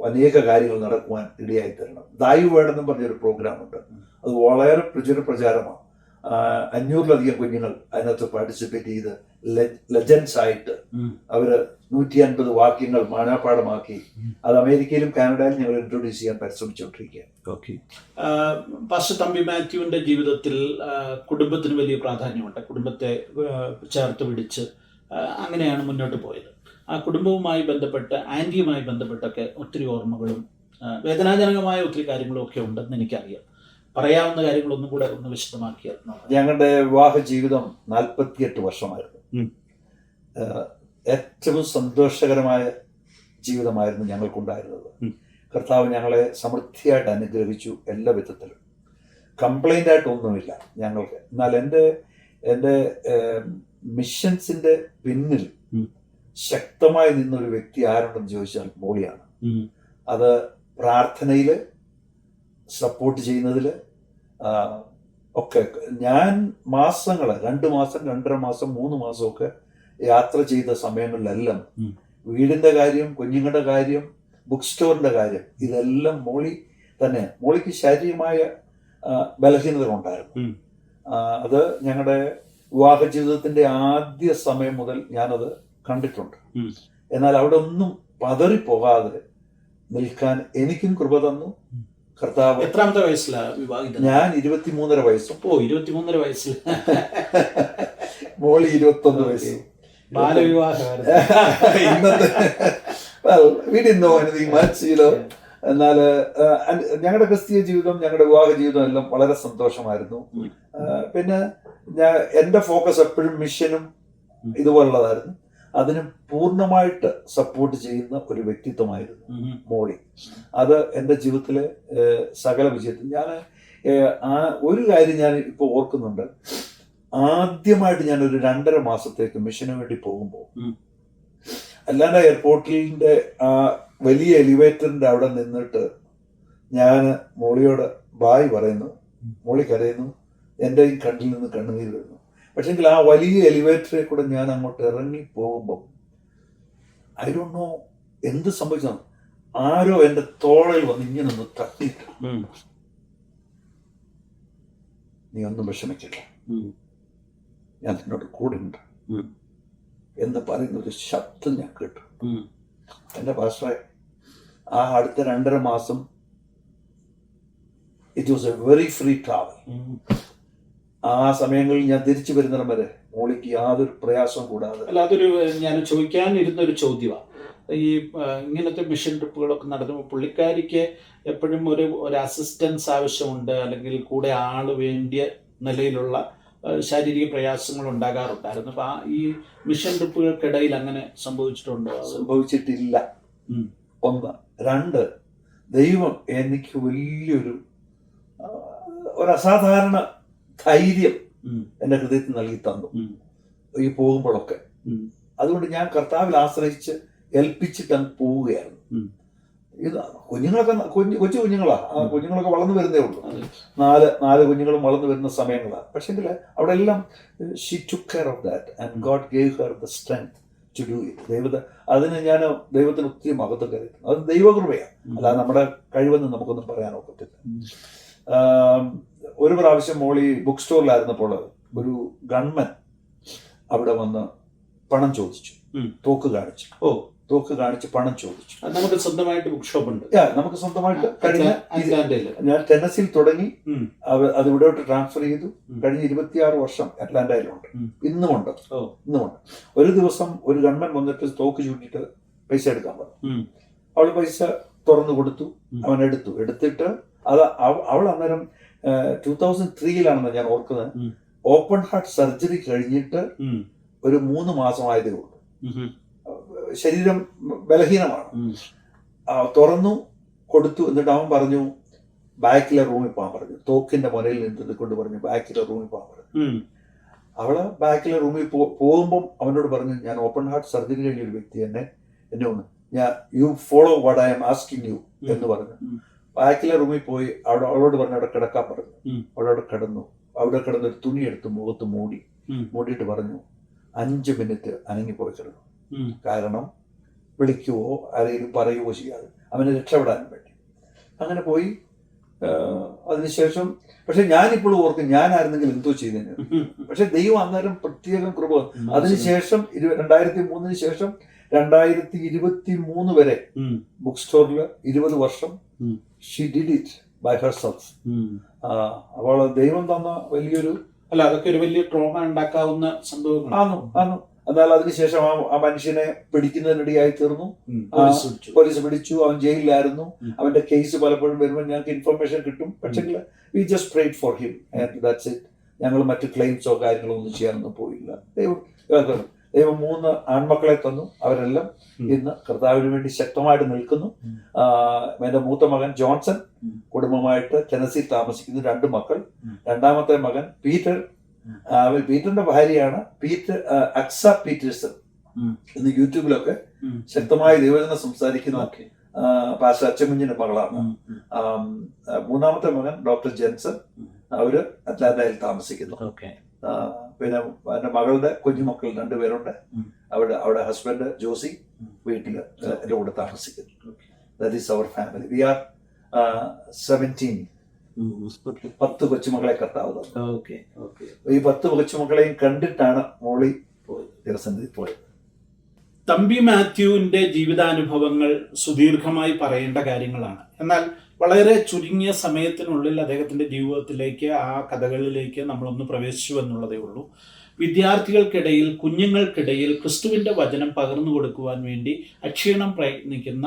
അനേക കാര്യങ്ങൾ നടക്കുവാൻ ഇടയായി തരണം. ദൈവ വേണമെന്നും പറഞ്ഞൊരു പ്രോഗ്രാമുണ്ട്. അത് വളരെ പ്രചാരമാണ്. 500-ലധികം കുഞ്ഞുങ്ങൾ അതിനകത്ത് പാർട്ടിസിപ്പേറ്റ് ചെയ്ത് ലെജൻഡ്സ് ആയിട്ട് അവര് 150 വാക്യങ്ങൾ മാനാപ്പാടമാക്കി അത് അമേരിക്കയിലും കാനഡയിലും ഞങ്ങൾ ഇൻട്രൊഡ്യൂസ് ചെയ്യാൻ പരിശ്രമിച്ചുകൊണ്ടിരിക്കുകയാണ്. പാസ്റ്റർ തമ്പി മാത്യുവിന്റെ ജീവിതത്തിൽ കുടുംബത്തിന് വലിയ പ്രാധാന്യമുണ്ട്. കുടുംബത്തെ ചേർത്ത് പിടിച്ച് അങ്ങനെയാണ് മുന്നോട്ട് പോയത്. ആ കുടുംബവുമായി ബന്ധപ്പെട്ട് ആൻറ്റിയുമായി ബന്ധപ്പെട്ടൊക്കെ ഒത്തിരി ഓർമ്മകളും വേദനാജനകമായ ഒത്തിരി കാര്യങ്ങളും ഒക്കെ ഉണ്ടെന്ന് എനിക്കറിയാം. പറയാവുന്ന കാര്യങ്ങളൊന്നും കൂടെ ഒന്ന് വിശദമാക്കിയാൽ. ഞങ്ങളുടെ വിവാഹ ജീവിതം 48 വർഷമായിരുന്നു. ഏറ്റവും സന്തോഷകരമായ ജീവിതമായിരുന്നു ഞങ്ങൾക്കുണ്ടായിരുന്നത്. കർത്താവ് ഞങ്ങളെ സമൃദ്ധിയായിട്ട് അനുഗ്രഹിച്ചു എല്ലാ വിധത്തിലും. കംപ്ലൈൻ്റ് ആയിട്ടൊന്നുമില്ല ഞങ്ങൾക്ക്. എന്നാൽ എൻ്റെ മിഷൻസിന്റെ പിന്നിൽ ശക്തമായി നിന്നൊരു വ്യക്തി ആരുണ്ടെന്ന് ചോദിച്ചാൽ മോളിയാണ്. അത് പ്രാർത്ഥനയിൽ സപ്പോർട്ട് ചെയ്യുന്നതിൽ ഒക്കെ ഞാൻ മാസങ്ങൾ 2 മാസം 2.5 മാസം 3 മാസമൊക്കെ യാത്ര ചെയ്ത സമയങ്ങളിലെല്ലാം വീടിന്റെ കാര്യം, കുഞ്ഞുങ്ങളുടെ കാര്യം, ബുക്ക് സ്റ്റോറിന്റെ കാര്യം, ഇതെല്ലാം മോളിക്ക് ശാരീരികമായ ബലഹീനതകളുണ്ടായിരുന്നു. അത് ഞങ്ങളുടെ വിവാഹ ജീവിതത്തിന്റെ ആദ്യ സമയം മുതൽ ഞാനത് കണ്ടിട്ടുണ്ട്. എന്നാൽ അവിടെ ഒന്നും പതറിപ്പോകാതെ നിൽക്കാൻ എനിക്കും കൃപ തന്നു കർത്താവ്. എത്രാമത്തെ വയസ്സിലാണ് വിവാഹിതം? ഞാൻ 23.5 വയസ്സും. 23 വയസ്സിൽ. മോളി 21 വയസ്സ്. ബാലവിവാഹമായിരുന്നു ഇന്നത്തെ. എന്നാൽ ഞങ്ങളുടെ ക്രിസ്തീയ ജീവിതം, ഞങ്ങളുടെ വിവാഹ ജീവിതം എല്ലാം വളരെ സന്തോഷമായിരുന്നു. പിന്നെ എൻ്റെ ഫോക്കസ് എപ്പോഴും മിഷനും ഇതുപോലുള്ളതായിരുന്നു. അതിന് പൂർണ്ണമായിട്ട് സപ്പോർട്ട് ചെയ്യുന്ന ഒരു വ്യക്തിത്വമായിരുന്നു മോളി. അത് എൻ്റെ ജീവിതത്തിലെ സകല വിജയത്തിൽ ഒരു കാര്യം ഞാൻ ഇപ്പോൾ ഓർക്കുന്നുണ്ട്. ആദ്യമായിട്ട് ഞാനൊരു 2.5 മാസത്തേക്ക് മിഷന് വേണ്ടി പോകുമ്പോൾ അല്ലാണ്ട് എയർപോർട്ടിൻ്റെ ആ വലിയ എലിവേറ്ററിൻ്റെ അവിടെ നിന്നിട്ട് ഞാൻ മോളിയോട് ബായ് പറയുന്നു. മോളി കരയുന്നു. എൻ്റെ ഈ കണ്ണിൽ നിന്ന് കണ്ണുനീർ വരുന്നു. പക്ഷെങ്കിൽ ആ വലിയ എലിവേറ്ററിൽ കൂടെ ഞാൻ അങ്ങോട്ട് ഇറങ്ങി പോകുമ്പോൾ ഐ ഡോണ്ട് നോ എന്ത് സംഭവിച്ചത്. ആരോ എൻ്റെ തോളിൽ വന്ന് ഇങ്ങനെ ഒന്ന് തട്ടിയിട്ട്, നീ ഒന്നും വിഷമിക്കില്ല, ഞാൻ നിന്നോട് കൂടെ ഉണ്ട് എന്ന് പറയുന്ന ഒരു ശബ്ദം ഞാൻ കേട്ടു. എൻ്റെ പാസ്റ്ററെ, ആ അടുത്ത 2.5 മാസം it was A very free travel. ആ സമയങ്ങളിൽ ഞാൻ തിരിച്ചു വരുന്നിടം വരെ മോളിക്ക് യാതൊരു പ്രയാസവും കൂടാതെ. അല്ല, അതൊരു ഞാൻ ചോദിക്കാനിരുന്നൊരു ചോദ്യമാണ്. ഈ ഇങ്ങനത്തെ മിഷൻ ട്രിപ്പുകളൊക്കെ നടത്തുമ്പോൾ പുള്ളിക്കാരിക്ക് എപ്പോഴും ഒരു അസിസ്റ്റൻസ് ആവശ്യമുണ്ട്, അല്ലെങ്കിൽ കൂടെ ആള് വേണ്ടിയ നിലയിലുള്ള ശാരീരിക പ്രയാസങ്ങൾ ഉണ്ടാകാറുണ്ടായിരുന്നു. അപ്പൊ ഈ മിഷൻ ട്രിപ്പുകൾക്കിടയിൽ അങ്ങനെ സംഭവിച്ചിട്ടുണ്ടോ? സംഭവിച്ചിട്ടില്ല. ഒന്ന്. രണ്ട്, ദൈവം എനിക്ക് വലിയൊരു അസാധാരണ ധൈര്യം എൻ്റെ ഹൃദയത്തിൽ നൽകി തന്നു ഈ പോകുമ്പോഴൊക്കെ. അതുകൊണ്ട് ഞാൻ കർത്താവിൽ ആശ്രയിച്ച് ഏൽപ്പിച്ചിട്ട് അങ്ങ് പോവുകയായിരുന്നു. ഇത് കുഞ്ഞുങ്ങളൊക്കെ കൊച്ചു കുഞ്ഞുങ്ങളാ, ആ കുഞ്ഞുങ്ങളൊക്കെ വളർന്നു വരുന്നേ ഉള്ളൂ. നാല് കുഞ്ഞുങ്ങളും വളർന്നു വരുന്ന സമയങ്ങളാണ്. പക്ഷെങ്കിൽ അവിടെ എല്ലാം she took care of that and God gave her the strength to do it. അതിന് ഞാൻ ദൈവത്തിന് ഒത്തിരി മഹത്വം കരുതുന്നു. അത് ദൈവകൃപയാണ്, അല്ലാതെ നമ്മുടെ കഴിവെന്ന് നമുക്കൊന്നും പറയാൻ ഒക്കത്തില്ല. ഒരു പ്രാവശ്യം മോളി ബുക്ക് സ്റ്റോറിലായിരുന്നപ്പോൾ ഒരു ഗൺമൻ അവിടെ വന്ന് പണം ചോദിച്ചു, തോക്ക് കാണിച്ച് പണം ചോദിച്ചു. നമുക്ക് സ്വന്തമായിട്ട് ബുക്ക് ഷോപ്പ് ഉണ്ട്. നമുക്ക് സ്വന്തമായിട്ട് ഞാൻ ടെന്നസിയിൽ തുടങ്ങി, അത് ഇവിടോട്ട് ട്രാൻസ്ഫർ ചെയ്തു. കഴിഞ്ഞ 26 വർഷം അറ്റ്ലാന്റയിലുണ്ട്. ഇന്നുമുണ്ട്. ഒരു ദിവസം ഒരു ഗൺമൻ വന്നിട്ട് തോക്ക് ചൂണ്ടിട്ട് പൈസ എടുക്കാൻ പറഞ്ഞു. അവൾ പൈസ തുറന്നു കൊടുത്തു. അവൻ എടുത്തിട്ട് അവൾ അന്നേരം 2003 ഞാൻ ഓർക്കുന്നത്, ഓപ്പൺ ഹാർട്ട് സർജറി കഴിഞ്ഞിട്ട് ഒരു 3 മാസമായതേ ഉള്ളൂ. ശരീരം ബലഹീനമാണ്. തുറന്നു കൊടുത്തു. എന്നിട്ട് അവൻ പറഞ്ഞു ബാക്കിലെ റൂമിൽ പോകാൻ പറഞ്ഞു. തോക്കിന്റെ മുനയിൽ നിന്ന് കൊണ്ട് പറഞ്ഞു ബാക്കിലെ റൂമിൽ പോകാൻ പറഞ്ഞു. അവള് ബാക്കിലെ റൂമിൽ പോകുമ്പം അവനോട് പറഞ്ഞു, ഞാൻ ഓപ്പൺ ഹാർട്ട് സർജറി കഴിഞ്ഞൊരു വ്യക്തി, എന്നെ ഒന്ന് you follow what I am asking you എന്ന് പറഞ്ഞു. ബാക്കിലെ റൂമിൽ പോയി അവളോട് പറഞ്ഞു അവിടെ കിടക്കാൻ പറഞ്ഞു. അവളവിടെ കിടന്നു. അവിടെ കിടന്നൊരു തുണി എടുത്ത് മുഖത്ത് മൂടിയിട്ട് പറഞ്ഞു 5 മിനിറ്റ് അനങ്ങിപ്പോയി കിടന്നു. കാരണം വിളിക്കുവോ ആരെങ്കിലും പറയുകയോ ചെയ്യാതെ അവനെ രക്ഷപ്പെടാൻ വേണ്ടി അങ്ങനെ പോയി. അതിനുശേഷം പക്ഷെ ഞാനിപ്പോഴും ഓർക്കും ഞാനായിരുന്നെങ്കിൽ എന്തോ ചെയ്തേനെ. പക്ഷെ ദൈവം അന്നേരം പ്രത്യേകം കൃപ. അതിനുശേഷം 2003 ശേഷം 2023 വരെ ബുക്ക് സ്റ്റോറിൽ 20 വർഷം she did it by herself. അപ്പോൾ ദൈവം തന്ന വലിയൊരു അതൊക്കെ ഒരു വലിയ ട്രോമ ഉണ്ടാക്കാവുന്ന സംഭവമാണ്. എന്നാൽ അതിനുശേഷം ആ മനുഷ്യനെ പിടിക്കുന്നതിനിടയായി തീർന്നു. പോലീസ് പിടിച്ചു. അവൻ ജയിലിലായിരുന്നു. അവന്റെ കേസ് പലപ്പോഴും വരുമ്പോൾ ഞങ്ങൾക്ക് ഇൻഫർമേഷൻ കിട്ടും. പക്ഷേ we just prayed for him and that's it. ഞങ്ങൾ മറ്റു ക്ലെയിംസോ കാര്യങ്ങളോ ഒന്നും ചെയ്യാനൊന്നും പോയില്ല. ദൈവം 3 ആൺമക്കളെ തന്നു. അവരെല്ലാം ഇന്ന് കർത്താവിന് വേണ്ടി ശക്തമായിട്ട് നിൽക്കുന്നു. എന്റെ മൂത്ത മകൻ ജോൺസൺ കുടുംബമായിട്ട് ടെന്നസിയിൽ താമസിക്കുന്നു. 2 മക്കൾ. രണ്ടാമത്തെ മകൻ പീറ്ററിന്റെ ഭാര്യയാണ് അക്സ പീറ്റേഴ്സൺ. ഇന്ന് യൂട്യൂബിലൊക്കെ ശക്തമായ ദൈവവചനം സംസാരിക്കുന്ന പാസ്റ്റർ അച്ചൻകുഞ്ഞിന്റെ മകളാണ്. മൂന്നാമത്തെ മകൻ ഡോക്ടർ ജെൻസൺ. അവര് അറ്റ്ലാന്റയിൽ താമസിക്കുന്നു. പിന്നെ എന്റെ മകളുടെ കുഞ്ഞുമക്കൾ 2 പേരുണ്ട്. അവിടെ ഹസ്ബൻഡ് ജോസി വീട്ടില് എന്റെ കൂടെ താമസിക്കുന്നു. That is our family. We are 17. 10 കൊച്ചുമക്കളെ കർത്താവ് തന്നു. ഈ 10 കൊച്ചുമക്കളെയും കണ്ടിട്ടാണ് മോളി ദിവസത്തിൽ പോയത്. തമ്പി മാത്യുവിന്റെ ജീവിതാനുഭവങ്ങൾ സുദീർഘമായി പറയേണ്ട കാര്യങ്ങളാണ്. എന്നാൽ വളരെ ചുരുങ്ങിയ സമയത്തിനുള്ളിൽ അദ്ദേഹത്തിന്റെ ജീവിതത്തിലേക്ക്, ആ കഥകളിലേക്ക് നമ്മളൊന്ന് പ്രവേശിച്ചു എന്നുള്ളതേ ഉള്ളൂ. വിദ്യാർത്ഥികൾക്കിടയിൽ, കുഞ്ഞുങ്ങൾക്കിടയിൽ ക്രിസ്തുവിന്റെ വചനം പകർന്നു കൊടുക്കുവാൻ വേണ്ടി അക്ഷീണം പ്രയത്നിക്കുന്ന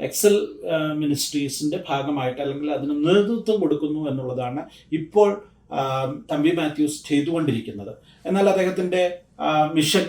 എക്സൽ മിനിസ്ട്രീസിന്റെ ഭാഗമായിട്ട്, അല്ലെങ്കിൽ അതിന് നേതൃത്വം കൊടുക്കുന്നു എന്നുള്ളതാണ് ഇപ്പോൾ തമ്പി മാത്യൂസ് ചെയ്തുകൊണ്ടിരിക്കുന്നത്. എന്നാൽ അദ്ദേഹത്തിന്റെ മിഷൻ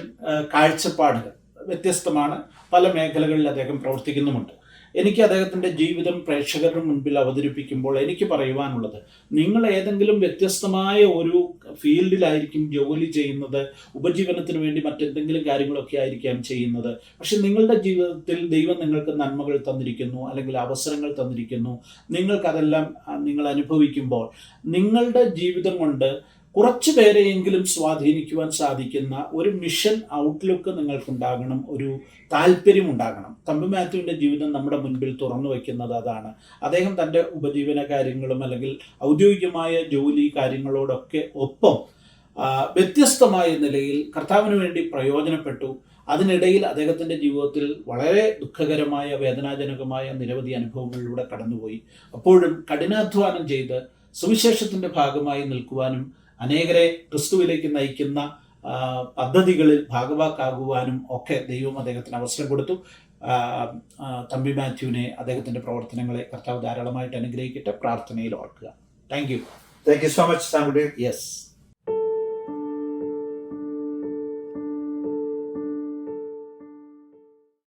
കാഴ്ചപ്പാടുകൾ വ്യത്യസ്തമാണ്. പല മേഖലകളിൽ അദ്ദേഹം പ്രവർത്തിക്കുന്നുമുണ്ട്. എനിക്ക് അദ്ദേഹത്തിൻ്റെ ജീവിതം പ്രേക്ഷകരുടെ മുൻപിൽ അവതരിപ്പിക്കുമ്പോൾ എനിക്ക് പറയുവാനുള്ളത്, നിങ്ങൾ ഏതെങ്കിലും വ്യത്യസ്തമായ ഒരു ഫീൽഡിലായിരിക്കും ജോലി ചെയ്യുന്നത്, ഉപജീവനത്തിന് വേണ്ടി മറ്റെന്തെങ്കിലും കാര്യങ്ങളൊക്കെ ആയിരിക്കാം ചെയ്യുന്നത്. പക്ഷെ നിങ്ങളുടെ ജീവിതത്തിൽ ദൈവം നിങ്ങൾക്ക് നന്മകൾ തന്നിരിക്കുന്നു, അല്ലെങ്കിൽ അവസരങ്ങൾ തന്നിരിക്കുന്നു. നിങ്ങൾക്കതെല്ലാം നിങ്ങൾ അനുഭവിക്കുമ്പോൾ നിങ്ങളുടെ ജീവിതം കൊണ്ട് കുറച്ചു പേരെയെങ്കിലും സ്വാധീനിക്കുവാൻ സാധിക്കുന്ന ഒരു മിഷൻ ഔട്ട്ലുക്ക് നിങ്ങൾക്കുണ്ടാകണം, ഒരു താല്പര്യമുണ്ടാകണം. തമ്പി മാത്യുവിൻ്റെ ജീവിതം നമ്മുടെ മുൻപിൽ തുറന്നു വയ്ക്കുന്നത് അതാണ്. അദ്ദേഹം തൻ്റെ ഉപജീവന കാര്യങ്ങളും അല്ലെങ്കിൽ ഔദ്യോഗികമായ ജോലി കാര്യങ്ങളോടൊക്കെ ഒപ്പം വ്യത്യസ്തമായ നിലയിൽ കർത്താവിന് വേണ്ടി പ്രയോജനപ്പെട്ടു. അതിനിടയിൽ അദ്ദേഹത്തിൻ്റെ ജീവിതത്തിൽ വളരെ ദുഃഖകരമായ, വേദനാജനകമായ നിരവധി അനുഭവങ്ങളിലൂടെ കടന്നുപോയി. അപ്പോഴും കഠിനാധ്വാനം ചെയ്ത് സുവിശേഷത്തിൻ്റെ ഭാഗമായി നിൽക്കുവാനും അനേകരെ ക്രിസ്തുവിലേക്ക് നയിക്കുന്ന പദ്ധതികളിൽ ഭാഗവാക്കാകുവാനും ഒക്കെ ദൈവം അദ്ദേഹത്തിന് അവസരം കൊടുത്തു. തമ്പി മാത്യുവിനെ, അദ്ദേഹത്തിൻ്റെ പ്രവർത്തനങ്ങളെ കർത്താവ് ധാരാളമായിട്ട് അനുഗ്രഹിക്കട്ടെ. പ്രാർത്ഥനയിൽ ഓർക്കുക. Thank you so much Sankutty. Yes.